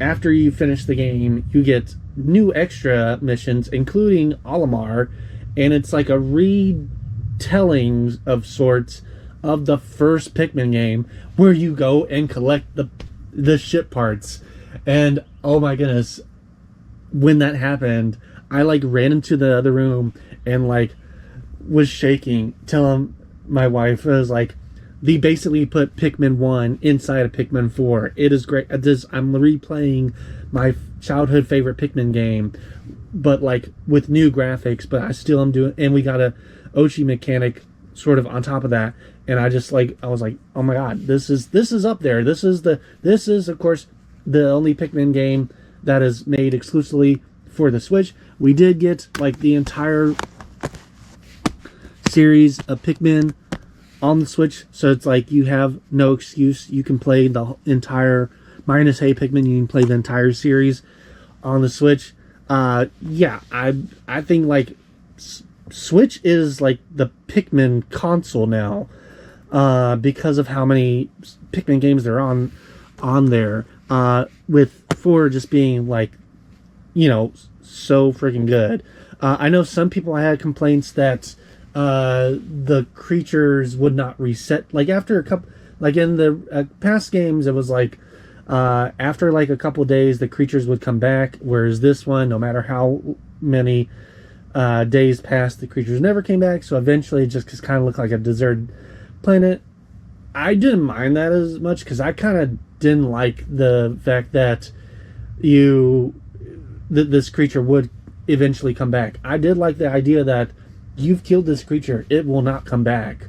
after you finish the game, you get new extra missions, including Olimar, and it's like a retelling of sorts of the first Pikmin game, where you go and collect the ship parts. And oh my goodness, when that happened, I like ran into the other room and like was shaking, telling my wife, I was like, they basically put Pikmin 1 inside of Pikmin 4. It is great. I'm replaying my childhood favorite Pikmin game but like with new graphics. But I still am doing, and we got a Oshi mechanic sort of on top of that. And I just like, I was like, oh my god, this is up there. This is of course the only Pikmin game that is made exclusively for the Switch. We did get like the entire series of Pikmin on the Switch, so it's like you have no excuse. You can play the entire minus Hey Pikmin. You can play the entire series on the Switch. Yeah, I think like Switch is like the Pikmin console now, because of how many Pikmin games there are on there. With 4 just being like, you know, so freaking good. I know some people had complaints that the creatures would not reset. Like after a couple, like in the past games, it was like after like a couple days, the creatures would come back. Whereas this one, no matter how many days passed, the creatures never came back. So eventually, it just kind of looked like a deserted planet. I didn't mind that as much because I kind of didn't like the fact that this creature would eventually come back. I did like the idea that you've killed this creature, it will not come back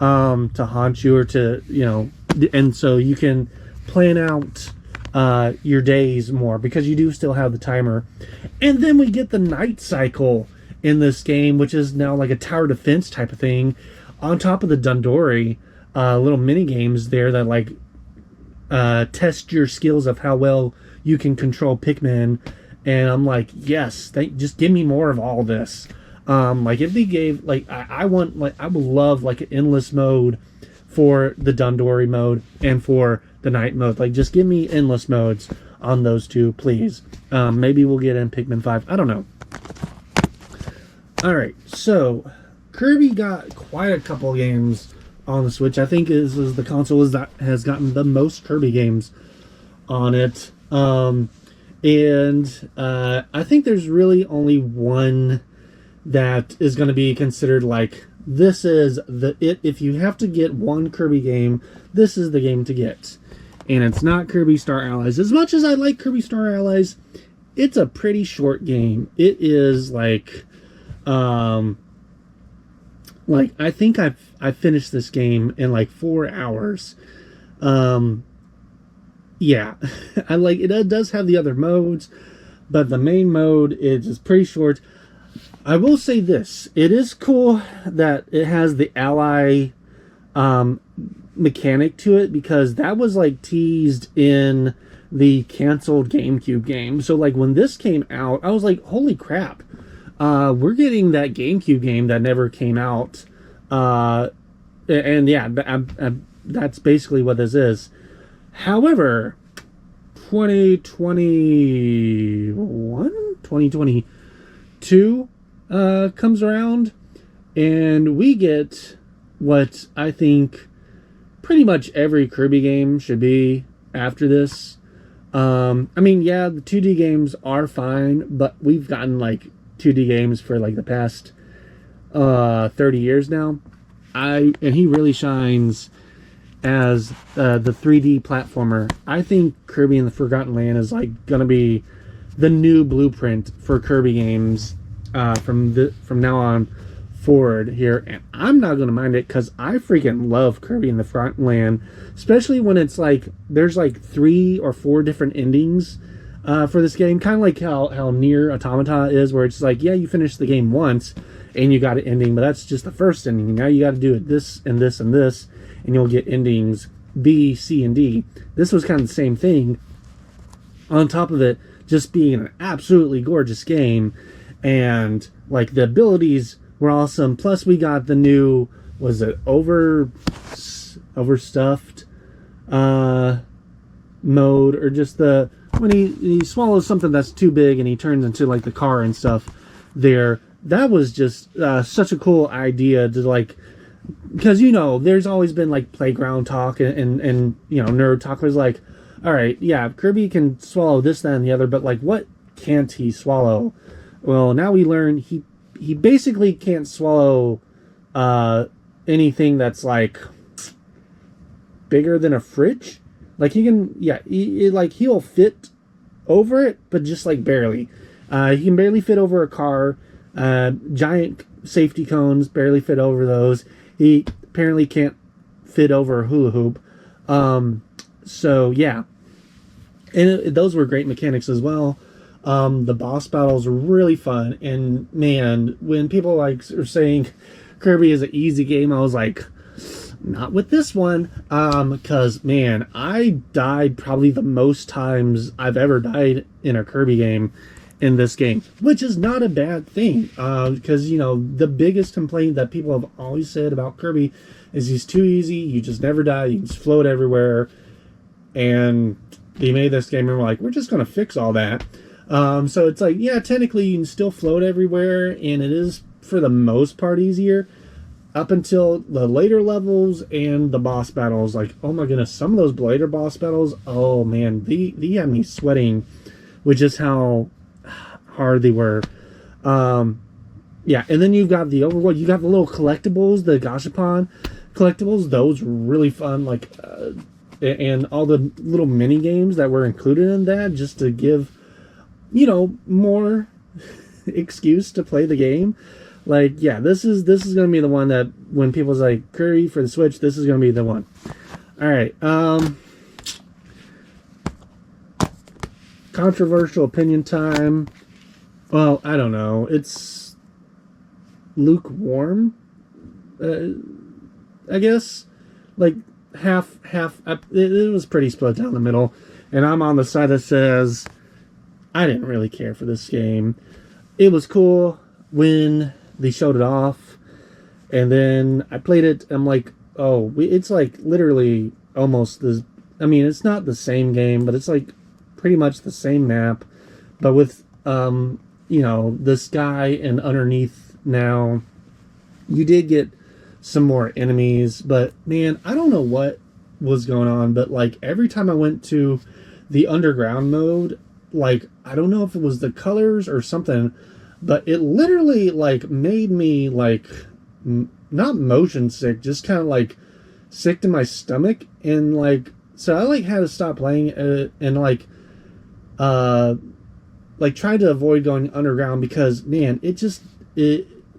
to haunt you or to, you know, and so you can plan out your days more because you do still have the timer. And then we get the night cycle in this game, which is now like a tower defense type of thing on top of the Dundori little mini games there that like test your skills of how well you can control Pikmin. And I'm like, yes, just give me more of all this. Like if they gave, like I want, like I would love like an endless mode for the Dundori mode and for the night mode. Like just give me endless modes on those two, please. Maybe we'll get in Pikmin 5. I don't know. All right, so Kirby got quite a couple games on the Switch. I think this is the console that has gotten the most Kirby games on it. And I think there's really only one that is going to be considered like, this is if you have to get one Kirby game, this is the game to get. And it's not Kirby Star Allies. As much as I like Kirby Star Allies, it's a pretty short game. It is like I think I finished this game in like 4 hours. Yeah, I like it. It does have the other modes, but the main mode is just pretty short. I will say this: it is cool that it has the ally mechanic to it, because that was like teased in the canceled GameCube game. So like when this came out, I was like, holy crap, we're getting that GameCube game that never came out. And yeah, that's basically what this is. However, 2022 comes around, and we get what I think pretty much every Kirby game should be after this. I mean, yeah, the 2D games are fine, but we've gotten like 2D games for like the past 30 years now. And he really shines as the 3D platformer. I think Kirby and the Forgotten Land is like gonna be the new blueprint for Kirby games from now on forward here, and I'm not gonna mind it because I freaking love Kirby and the Forgotten Land, especially when it's like there's like 3 or 4 different endings for this game, kind of like how Nier Automata is, where it's like, yeah, you finish the game once and you got an ending, but that's just the first ending. Now you got to do it this and this and this, and you'll get endings B, C, and D. This was kind of the same thing. On top of it, just being an absolutely gorgeous game, and like the abilities were awesome. Plus, we got the new, was it overstuffed mode, or just the when he swallows something that's too big and he turns into like the car and stuff there. That was just such a cool idea to like, because you know there's always been like playground talk and you know nerd talk was like, all right, yeah, Kirby can swallow this, that, and the other, but like what can't he swallow? Well, now we learn he basically can't swallow anything that's like bigger than a fridge. Like he can, yeah, he'll fit over it, but just like barely. He can barely fit over a car. Giant safety cones barely fit over those. He apparently can't fit over a hula hoop. So yeah, and those were great mechanics as well. The boss battles were really fun, and man, when people like are saying Kirby is an easy game, I was like, not with this one, because man, I died probably the most times I've ever died in a Kirby game in this game, which is not a bad thing, because you know the biggest complaint that people have always said about Kirby is he's too easy, you just never die, you just float everywhere, and they made this game and we're like, we're just gonna fix all that. So it's like, yeah, technically you can still float everywhere, and it is for the most part easier up until the later levels and the boss battles. Like, oh my goodness, some of those later boss battles, oh man, they had me sweating with just how hard they were. Yeah, and then you've got the overworld, you got the little collectibles, the Gashapon collectibles, those were really fun, like, and all the little mini games that were included in that, just to give, you know, more excuse to play the game. Like, yeah, this is gonna be the one that when people say Kirby for the Switch, this is gonna be the one. All right, controversial opinion time. Well, I don't know. It's lukewarm, I guess. Like half. It was pretty split down the middle, and I'm on the side that says I didn't really care for this game. It was cool when they showed it off, and then I played it. I'm like, oh, it's like literally almost the. I mean, it's not the same game, but it's like pretty much the same map, but with you know, the sky and underneath now. You did get some more enemies, but man, I don't know what was going on, but like every time I went to the underground mode, like I don't know if it was the colors or something, but it literally like made me like not motion sick, just kind of like sick to my stomach, and like so I like had to stop playing and like tried to avoid going underground because man, it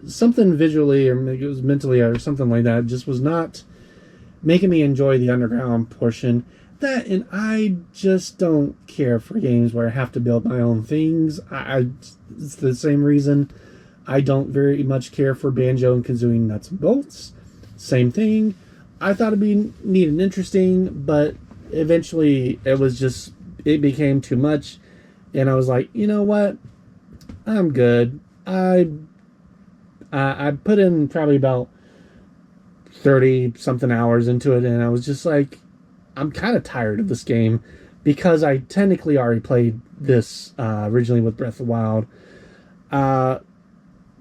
something visually or maybe it was mentally or something like that just was not making me enjoy the underground portion. That, and I just don't care for games where I have to build my own things. It's the same reason I don't very much care for Banjo and Kazooie Nuts and Bolts. Same thing. I thought it'd be neat and interesting, but eventually it became too much, and I was like, you know what? I'm good. I put in probably about 30 something hours into it, and I was just like, I'm kind of tired of this game because I technically already played this originally with Breath of the Wild.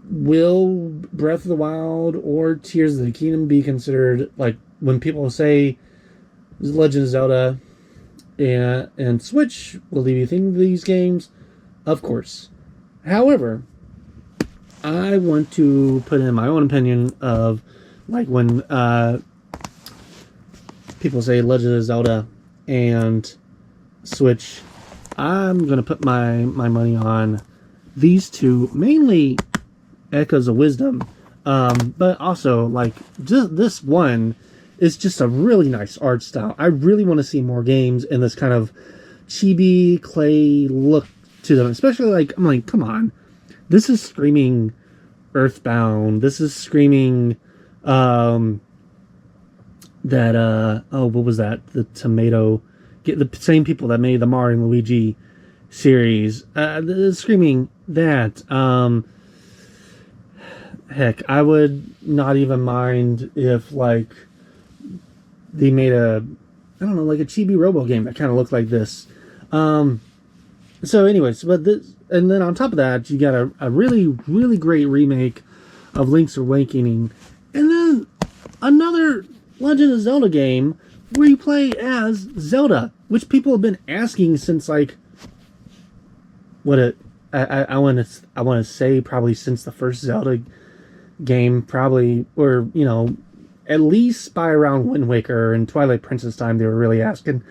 Will Breath of the Wild or Tears of the Kingdom be considered, like, when people say Legend of Zelda and Switch, will they be thinking of these games? Of course. However, I want to put in my own opinion of, like, when people say Legend of Zelda and Switch, I'm going to put my money on these two, mainly Echoes of Wisdom, but also, like, just this one is just a really nice art style. I really want to see more games in this kind of chibi clay look to them, especially, like, I'm like, come on, this is screaming Earthbound, this is screaming what was that? The tomato. The same people that made the Mario and Luigi series. Screaming that. Heck, I would not even mind if, like, they made a chibi robo game that kind of looked like this. So anyways, but this, and then on top of that, you got a really, really great remake of Link's Awakening. And then another Legend of Zelda game where you play as Zelda, which people have been asking since, like, I want to say probably since the first Zelda game, probably, or, you know, at least by around Wind Waker and Twilight Princess time, they were really asking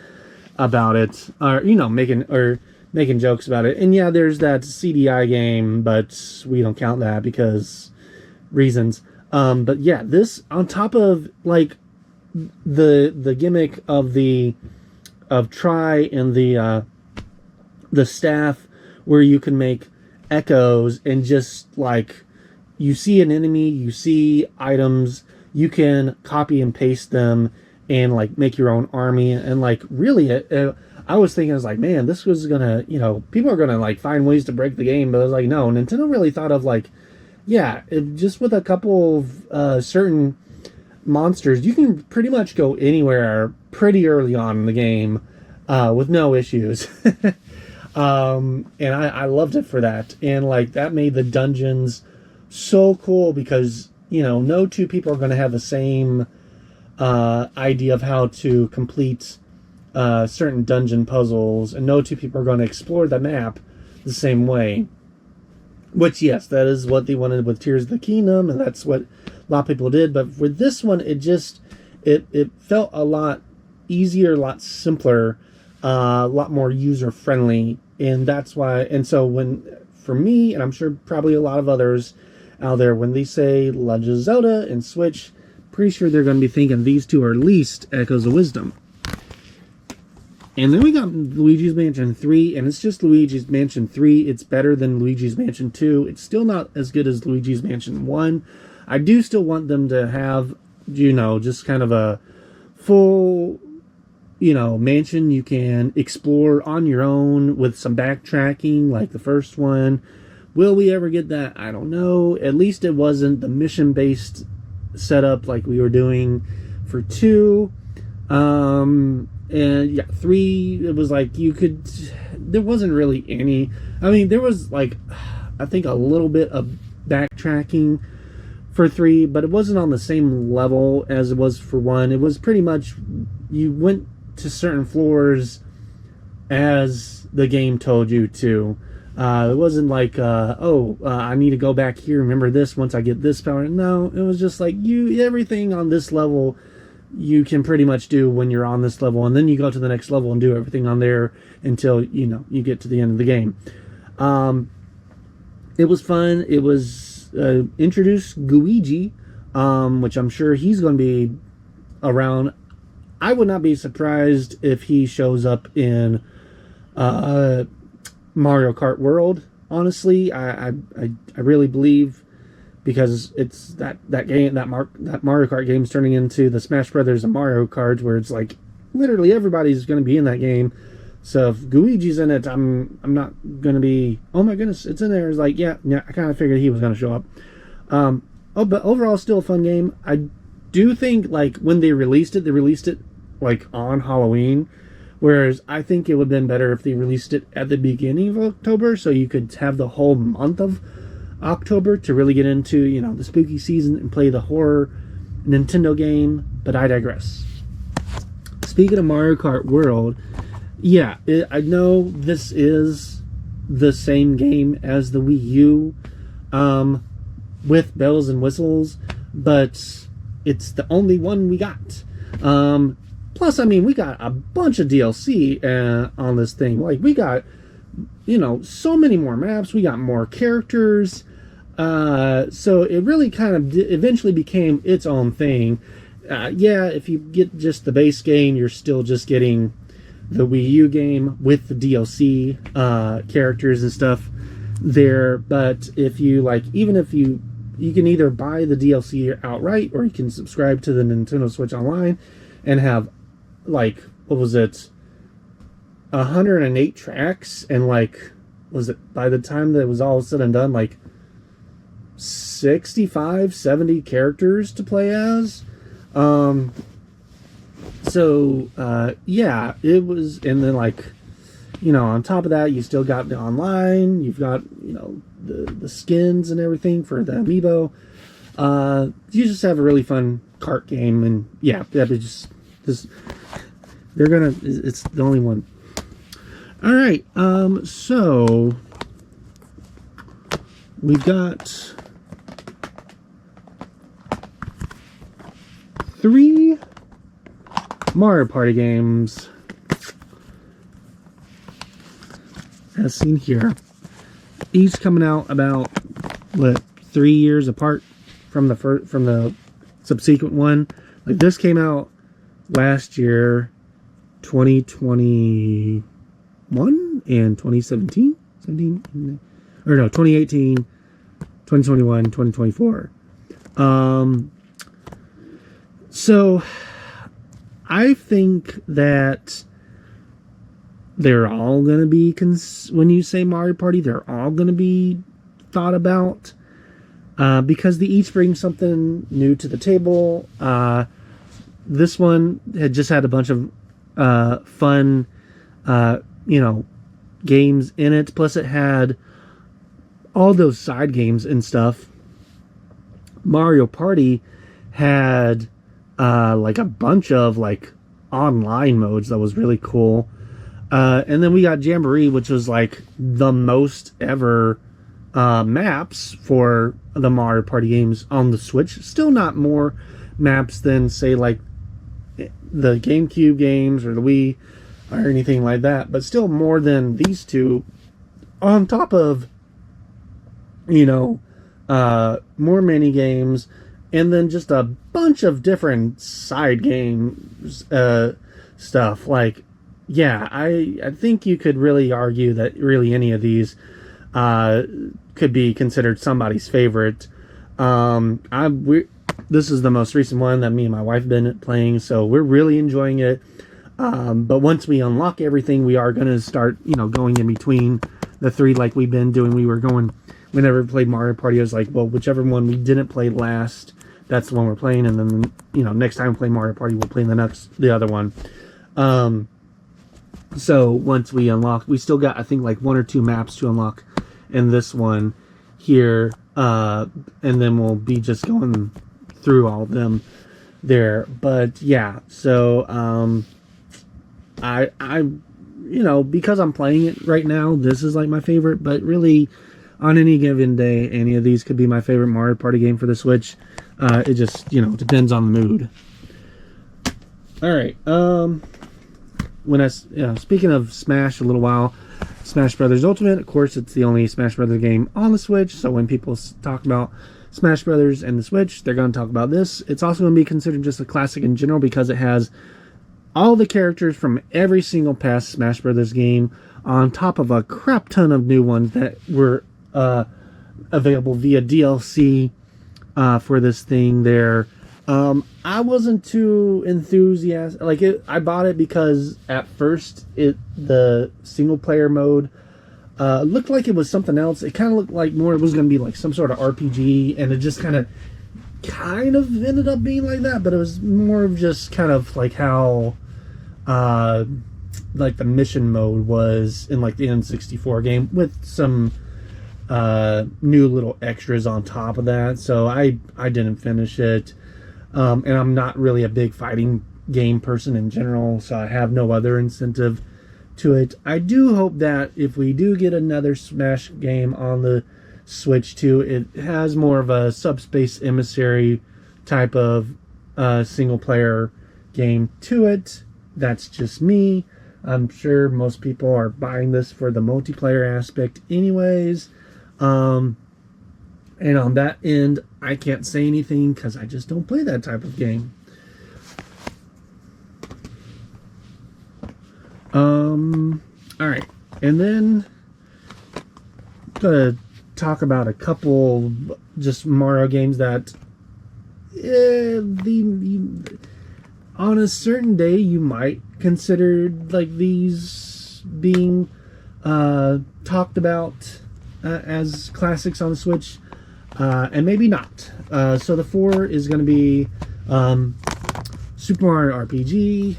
about it, or, you know, making jokes about it. And yeah, there's that CDI game, but we don't count that because reasons. But yeah, this on top of like the gimmick of Tri and the staff, where you can make echoes and just like you see an enemy, you see items, you can copy and paste them and like make your own army. And like really I was thinking, I was like, man, this was gonna, people are gonna like find ways to break the game, but I was like, no, Nintendo really thought of like, yeah, just with a couple of certain monsters, you can pretty much go anywhere pretty early on in the game with no issues. And I loved it for that. And like that made the dungeons so cool because, no two people are going to have the same idea of how to complete certain dungeon puzzles, and no two people are going to explore the map the same way. Which, yes, that is what they wanted with Tears of the Kingdom, and that's what a lot of people did. But for this one, it felt a lot easier, a lot simpler, a lot more user-friendly. And that's why, and so for me, and I'm sure probably a lot of others out there, when they say Legend of Zelda and Switch, pretty sure they're going to be thinking these two are at least Echoes of Wisdom. And then we got Luigi's Mansion 3, and it's just Luigi's Mansion 3. It's better than Luigi's Mansion 2. It's still not as good as Luigi's Mansion 1. I do still want them to have, just kind of a full, mansion you can explore on your own with some backtracking like the first one. Will we ever get that? I don't know. At least it wasn't the mission-based setup like we were doing for 2. And yeah, 3, it was like there wasn't really any, there was like, I think a little bit of backtracking for 3, but it wasn't on the same level as it was for 1. It was pretty much, you went to certain floors as the game told you to. It wasn't like, I need to go back here, remember this once I get this power. No, it was just like, everything on this level you can pretty much do when you're on this level, and then you go to the next level and do everything on there until you get to the end of the game. It was fun. It was introduced Luigi, which I'm sure he's going to be around. I would not be surprised if he shows up in Mario Kart World. Honestly, I really believe, because it's that game, that Mario Kart game is turning into the Smash Brothers and Mario Kart, where it's like literally everybody's going to be in that game. So if Luigi's in it, I'm not going to be, oh my goodness, it's in there. It's like, yeah, I kind of figured he was going to show up. But overall, still a fun game. I do think like when they released it like on Halloween, whereas I think it would have been better if they released it at the beginning of October, so you could have the whole month of October to really get into, the spooky season and play the horror Nintendo game. But I digress. Speaking of Mario Kart World, yeah, I know this is the same game as the Wii U, with bells and whistles, but it's the only one we got. Plus, we got a bunch of DLC on this thing. Like, we got, so many more maps. We got more characters. So it really kind of eventually became its own thing. Yeah, if you get just the base game, you're still just getting the Wii U game with the DLC characters and stuff there. But if you even if you can either buy the DLC outright, or you can subscribe to the Nintendo Switch Online and have what was it, 108 tracks, and was it, by the time that it was all said and done, 65, 70 characters to play as. Yeah, it was. And then on top of that, you still got the online, you've got the skins and everything for the amiibo. You just have a really fun kart game. And yeah, it's the only one. All right, so we've got 3 Mario Party games. as seen here, each coming out about 3 years apart from the subsequent one. Like this came out last year, 2021 and 2017, 2018, 2021, 2024. So I think that they're all going to be, when you say Mario Party, they're all going to be thought about, because they each bring something new to the table. This one had just had a bunch of fun, games in it. Plus it had all those side games and stuff. Mario Party had like a bunch of like online modes that was really cool. And then we got Jamboree, which was like the most ever maps for the Mario Party games on the Switch. Still not more maps than, say, like the GameCube games or the Wii or anything like that, but still more than these two, on top of, more mini games, and then just a bunch of different side games stuff. Like, yeah, I think you could really argue that really any of these could be considered somebody's favorite. This is the most recent one that me and my wife have been playing, so we're really enjoying it. But once we unlock everything, we are going to start, going in between the three like we've been doing. We were going, whenever we played Mario Party, I was like, well, whichever one we didn't play last, that's the one we're playing. And then, next time we play Mario Party, we'll play the other one. So once we unlock, we still got, I think, like 1 or 2 maps to unlock in this one here. And then we'll be just going through all of them there. But yeah, so I because I'm playing it right now, this is like my favorite. But really, on any given day, any of these could be my favorite Mario Party game for the Switch. It just depends on the mood. All right. Speaking of Smash, a little while, Smash Brothers Ultimate. Of course, it's the only Smash Brothers game on the Switch. So when people talk about Smash Brothers and the Switch, they're going to talk about this. It's also going to be considered just a classic in general because it has all the characters from every single past Smash Brothers game, on top of a crap ton of new ones that were available via DLC for this thing there. I wasn't too enthusiastic. Like, I bought it because at first the single player mode looked like it was something else. It kind of looked like more it was going to be like some sort of RPG, and it just kind of ended up being like that. But it was more of just kind of like how like the mission mode was in like the N64 game, with some new little extras on top of that. So I didn't finish it. And I'm not really a big fighting game person in general, so I have no other incentive to it. I do hope that if we do get another Smash game on the Switch too, it has more of a Subspace Emissary type of single player game to it. That's just me. I'm sure most people are buying this for the multiplayer aspect anyways. And on that end, I can't say anything because I just don't play that type of game. Alright. And then I'm going to talk about a couple just Mario games that on a certain day you might consider like these being talked about as classics on the Switch. And maybe not. So the 4 is going to be Super Mario RPG,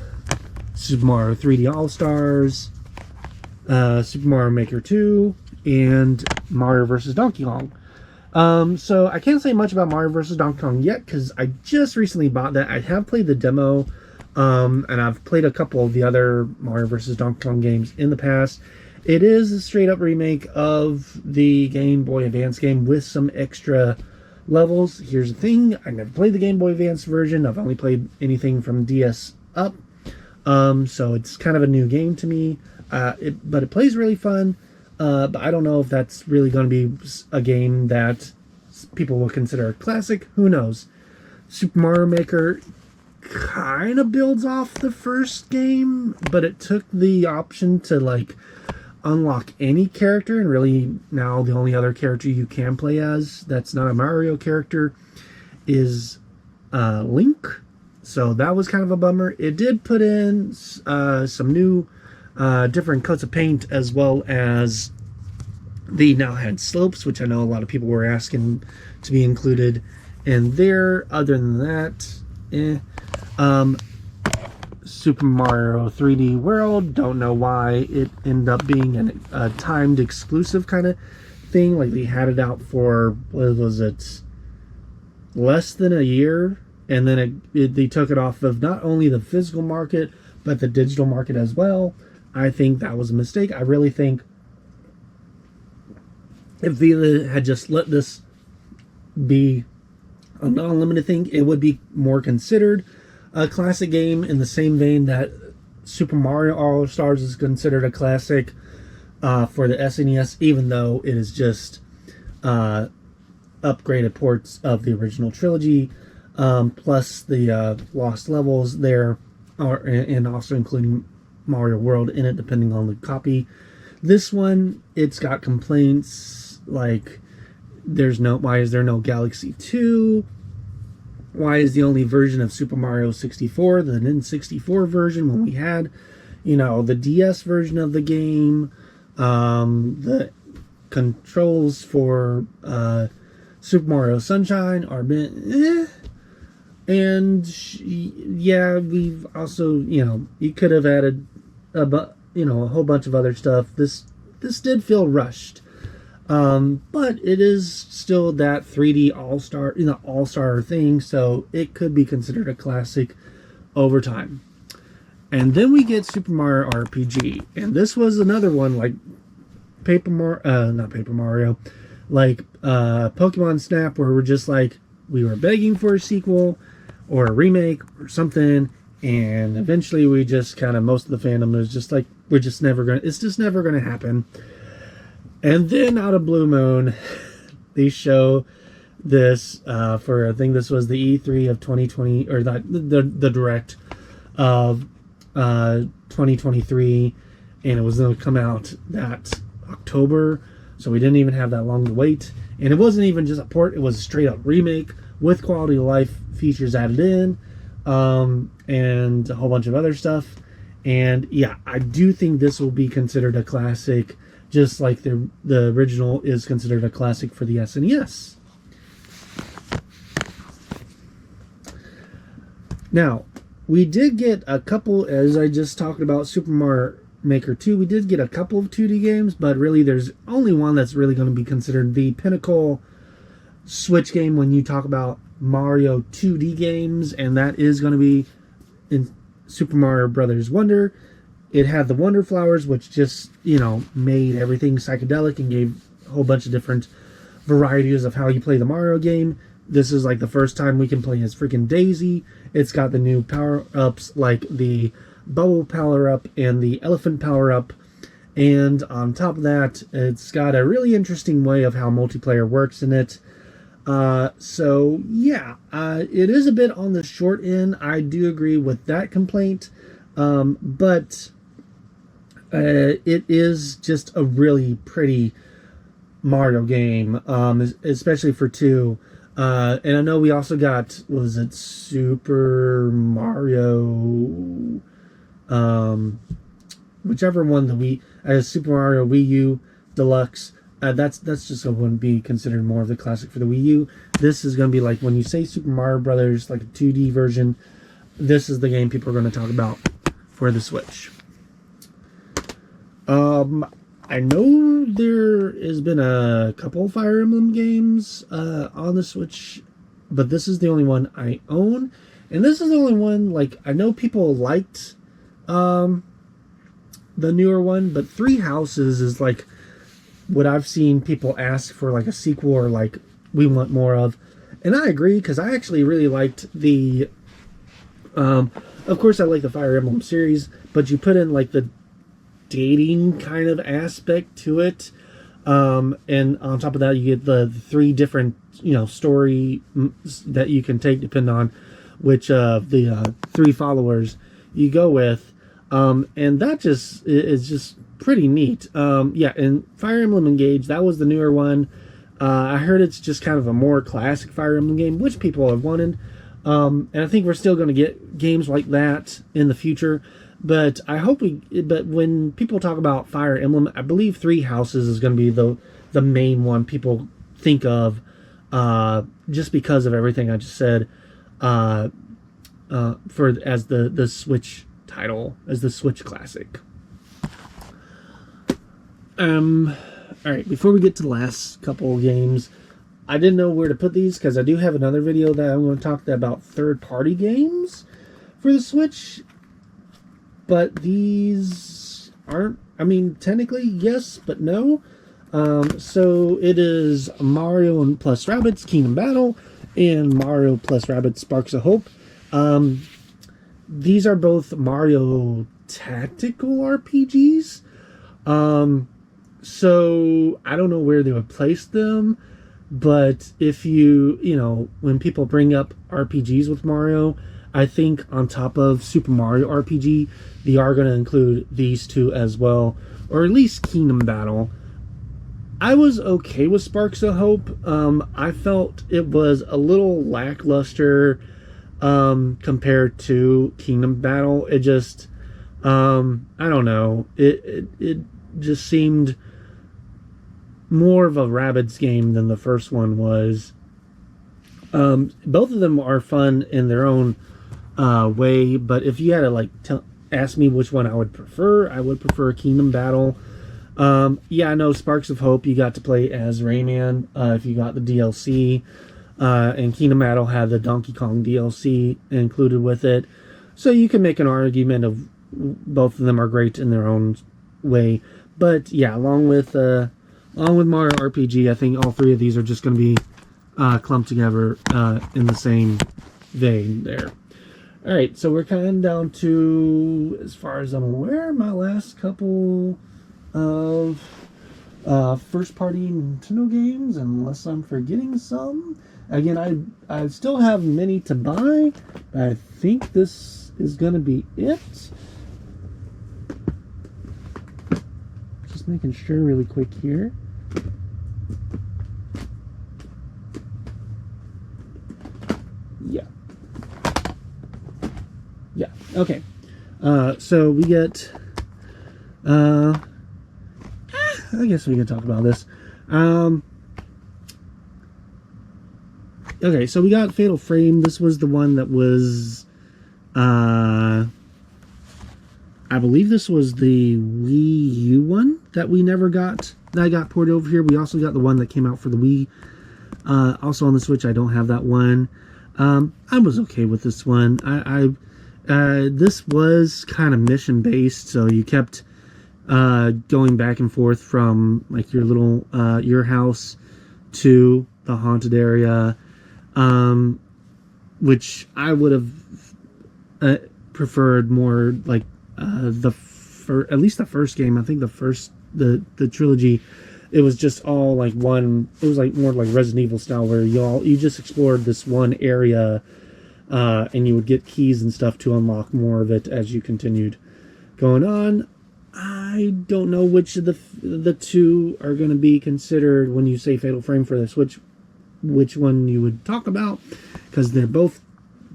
Super Mario 3D All-Stars, Super Mario Maker 2, and Mario vs. Donkey Kong. So I can't say much about Mario vs. Donkey Kong yet because I just recently bought that. I have played the demo, and I've played a couple of the other Mario vs. Donkey Kong games in the past. It is a straight-up remake of the Game Boy Advance game with some extra levels. Here's the thing. I never played the Game Boy Advance version. I've only played anything from DS up. So it's kind of a new game to me. But it plays really fun. but I don't know if that's really going to be a game that people will consider a classic. Who knows? Super Mario Maker kind of builds off the first game, but it took the option to like unlock any character, and really now the only other character you can play as that's not a Mario character is Link. So that was kind of a bummer. It did put in some new different coats of paint, as well as the now had slopes, which I know a lot of people were asking to be included in there. Other than that, Super Mario 3D World, don't know why it ended up being a timed exclusive kind of thing. Like, they had it out for, what was it, less than a year, and then they took it off of not only the physical market, but the digital market as well. I think that was a mistake. I really think if Vita had just let this be a non-limited thing, it would be more considered a classic game, in the same vein that Super Mario All-Stars is considered a classic for the SNES, even though it is just upgraded ports of the original trilogy, plus the lost levels there, and also including Mario World in it, depending on the copy. This one, it's got complaints like, why is there no Galaxy 2? Why is the only version of Super Mario 64 the N64 version, when we had, the DS version of the game? The controls for Super Mario Sunshine are and yeah, we've also, you could have added a whole bunch of other stuff. This did feel rushed. But it is still that 3D all-star thing, so it could be considered a classic over time. And then we get Super Mario RPG, and this was another one like Pokemon Snap, where we're just like, we were begging for a sequel or a remake or something, and eventually we just kind of, most of the fandom was just like, it's just never gonna happen. And then out of blue moon, they show this for, I think this was the E3 of 2020, or the Direct of 2023, and it was going to come out that October, so we didn't even have that long to wait. And it wasn't even just a port, it was a straight up remake with quality of life features added in, and a whole bunch of other stuff. And yeah, I do think this will be considered a classic, just like the original is considered a classic for the SNES. Now, we did get a couple, as I just talked about Super Mario Maker 2, we did get a couple of 2D games, but really there's only one that's really going to be considered the pinnacle Switch game when you talk about Mario 2D games, and that is going to be in Super Mario Brothers Wonder. It had the Wonder Flowers, which just, made everything psychedelic and gave a whole bunch of different varieties of how you play the Mario game. This is like the first time we can play as freaking Daisy. It's got the new power-ups like the Bubble power-up and the Elephant power-up. And on top of that, it's got a really interesting way of how multiplayer works in it. So yeah, it is a bit on the short end. I do agree with that complaint. But it is just a really pretty Mario game, especially for 2. And I know we also got, was it Super Mario, whichever one Super Mario Wii U Deluxe. That's just going to be considered more of the classic for the Wii U. This is going to be like, when you say Super Mario Brothers, like a 2D version, this is the game people are going to talk about for the Switch. I know there has been a couple Fire Emblem games on the Switch, but this is the only one I own. And this is the only one, like, I know people liked the newer one, but Three Houses is like what I've seen people ask for, like a sequel, or like we want more of. And I agree, because I actually really liked the of course I like the Fire Emblem series, but you put in like the dating kind of aspect to it. And on top of that, you get the three different, story that you can take depending on which of the three followers you go with. And that just is just pretty neat. Yeah, and Fire Emblem Engage, that was the newer one. I heard it's just kind of a more classic Fire Emblem game, which people have wanted. And I think we're still going to get games like that in the future. But but when people talk about Fire Emblem, I believe Three Houses is going to be the main one people think of, just because of everything I just said, as the Switch title, as the Switch classic. All right, before we get to the last couple of games, I didn't know where to put these because I do have another video that I'm going to talk about third-party games for the Switch. But these aren't, technically yes, but no. So it is Mario plus Rabbids Kingdom Battle and Mario plus Rabbids Sparks of Hope. These are both Mario tactical RPGs. So I don't know where they would place them, but if when people bring up RPGs with Mario, I think on top of Super Mario RPG, they are going to include these two as well, or at least Kingdom Battle. I was okay with Sparks of Hope. I felt it was a little lackluster compared to Kingdom Battle. It just, I don't know. It just seemed more of a Rabbids game than the first one was. Both of them are fun in their own way, but if you had to ask me which one I would prefer Kingdom Battle. Yeah, I know Sparks of Hope you got to play as Rayman if you got the DLC, and Kingdom Battle had the Donkey Kong DLC included with it, so you can make an argument of both of them are great in their own way. But yeah, along with Mario RPG, I think all three of these are just going to be clumped together in the same vein there. All right, so we're kind of down to, as far as I'm aware, my last couple of first-party Nintendo games, unless I'm forgetting some. Again, I still have many to buy, but I think this is going to be it. Just making sure really quick here. Yeah, okay. So we get... I guess we can talk about this. Okay, so we got Fatal Frame. This was the one that was... I believe this was the Wii U one that we never got. That got ported over here. We also got the one that came out for the Wii. Also on the Switch, I don't have that one. I was okay with this one. This was kind of mission based, so you kept going back and forth from your house to the haunted area, which I would have preferred more at least the first game. I think the trilogy, it was just all one. It was more like Resident Evil style, where you just explored this one area, and you would get keys and stuff to unlock more of it as you continued going on. I don't know which of the two are going to be considered when you say Fatal Frame for this. Which one you would talk about, because they're both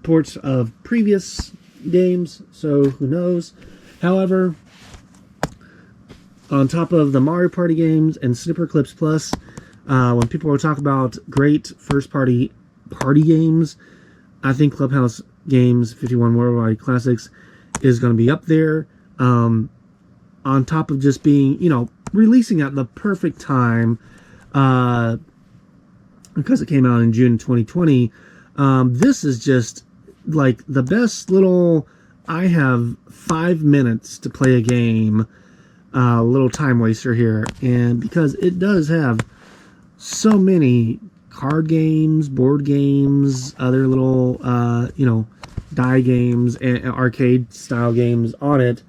ports of previous games, so who knows. However, on top of the Mario Party games and Snipperclips Plus, when people will talk about great first-party party games, I think Clubhouse Games 51 Worldwide Classics is going to be up there. On top of just being, releasing at the perfect time, because it came out in June 2020, this is just the best little, I have 5 minutes to play a game, little time waster here. And because it does have so many card games, board games, other little, die games, and arcade style games on it,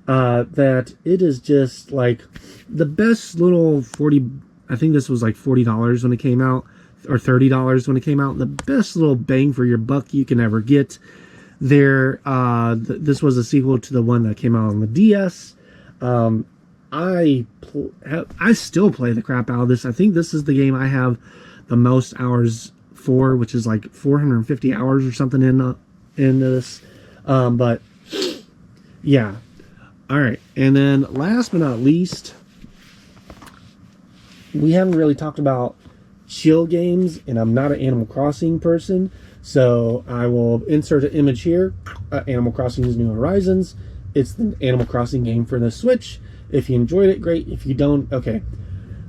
that it is just like the best little 40, I think this was like $40 when it came out, or $30 when it came out. The best little bang for your buck you can ever get. This was a sequel to the one that came out on the DS. I still play the crap out of this. I think this is the game I have the most hours for, which is like 450 hours or something in this. But yeah. All right. And then last but not least, we haven't really talked about chill games, and I'm not an Animal Crossing person, so I will insert an image here. Animal Crossing's New Horizons. It's the Animal Crossing game for the Switch. If you enjoyed it, great. If you don't, okay.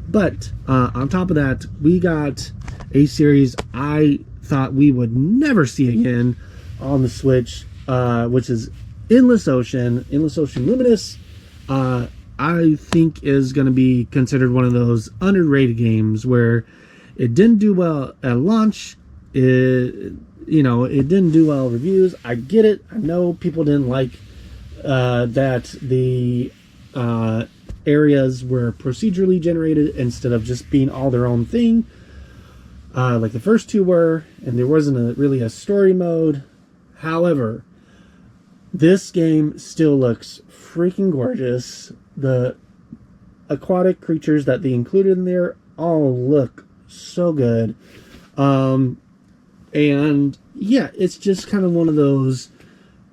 But on top of that, we got a series I thought we would never see again on the Switch, which is Endless Ocean Luminous. I think is going to be considered one of those underrated games where it didn't do well at launch. It didn't do well reviews. I get it. I know people didn't like that the areas were procedurally generated instead of just being all their own thing, like the first two were, and there wasn't really a story mode. However, this game still looks freaking gorgeous. The aquatic creatures that they included in there all look so good. And yeah, it's just kind of one of those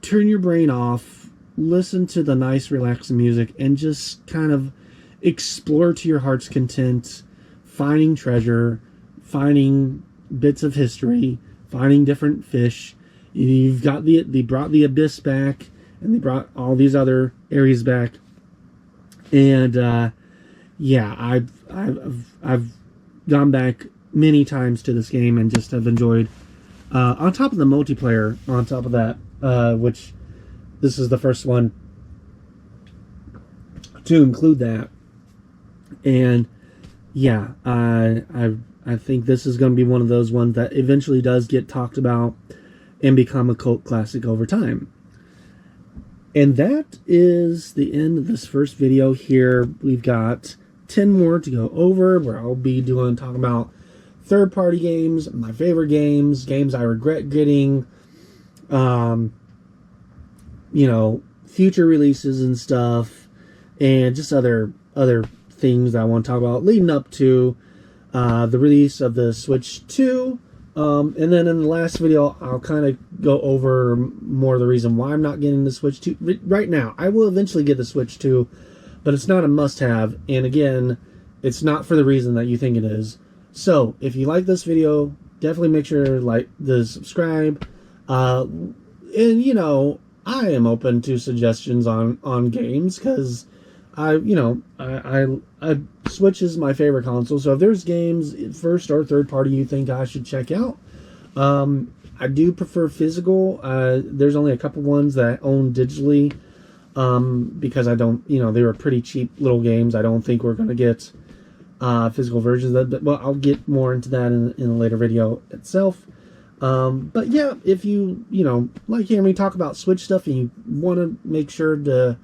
turn your brain off, listen to the nice relaxing music, and just kind of explore to your heart's content, finding treasure, finding bits of history, finding different fish. You've got they brought the abyss back, and they brought all these other areas back. And yeah, I've gone back many times to this game and just have enjoyed. On top of the multiplayer, on top of that, which this is the first one to include that. And yeah, I think this is going to be one of those ones that eventually does get talked about and become a cult classic over time. And that is the end of this first video here. We've got 10 more to go over, where I'll be talking about third-party games, my favorite games, games I regret getting, future releases and stuff, and just other things that I want to talk about leading up to the release of the Switch 2. And then in the last video, I'll kind of go over more of the reason why I'm not getting the Switch 2. Right now, I will eventually get the Switch 2, but it's not a must-have. And again, it's not for the reason that you think it is. So, if you like this video, definitely make sure to subscribe. And, I am open to suggestions on games, because Switch is my favorite console, so if there's games, first or third party, you think I should check out, I do prefer physical. There's only a couple ones that I own digitally, because I don't, they were pretty cheap little games. I don't think we're going to get physical versions of that, but I'll get more into that in a later video itself. But yeah, if you, like hearing me talk about Switch stuff and you want to make sure to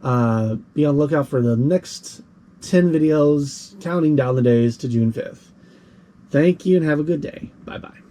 be on the lookout for the next 10 videos, counting down the days to June 5th. Thank you and have a good day. Bye-bye.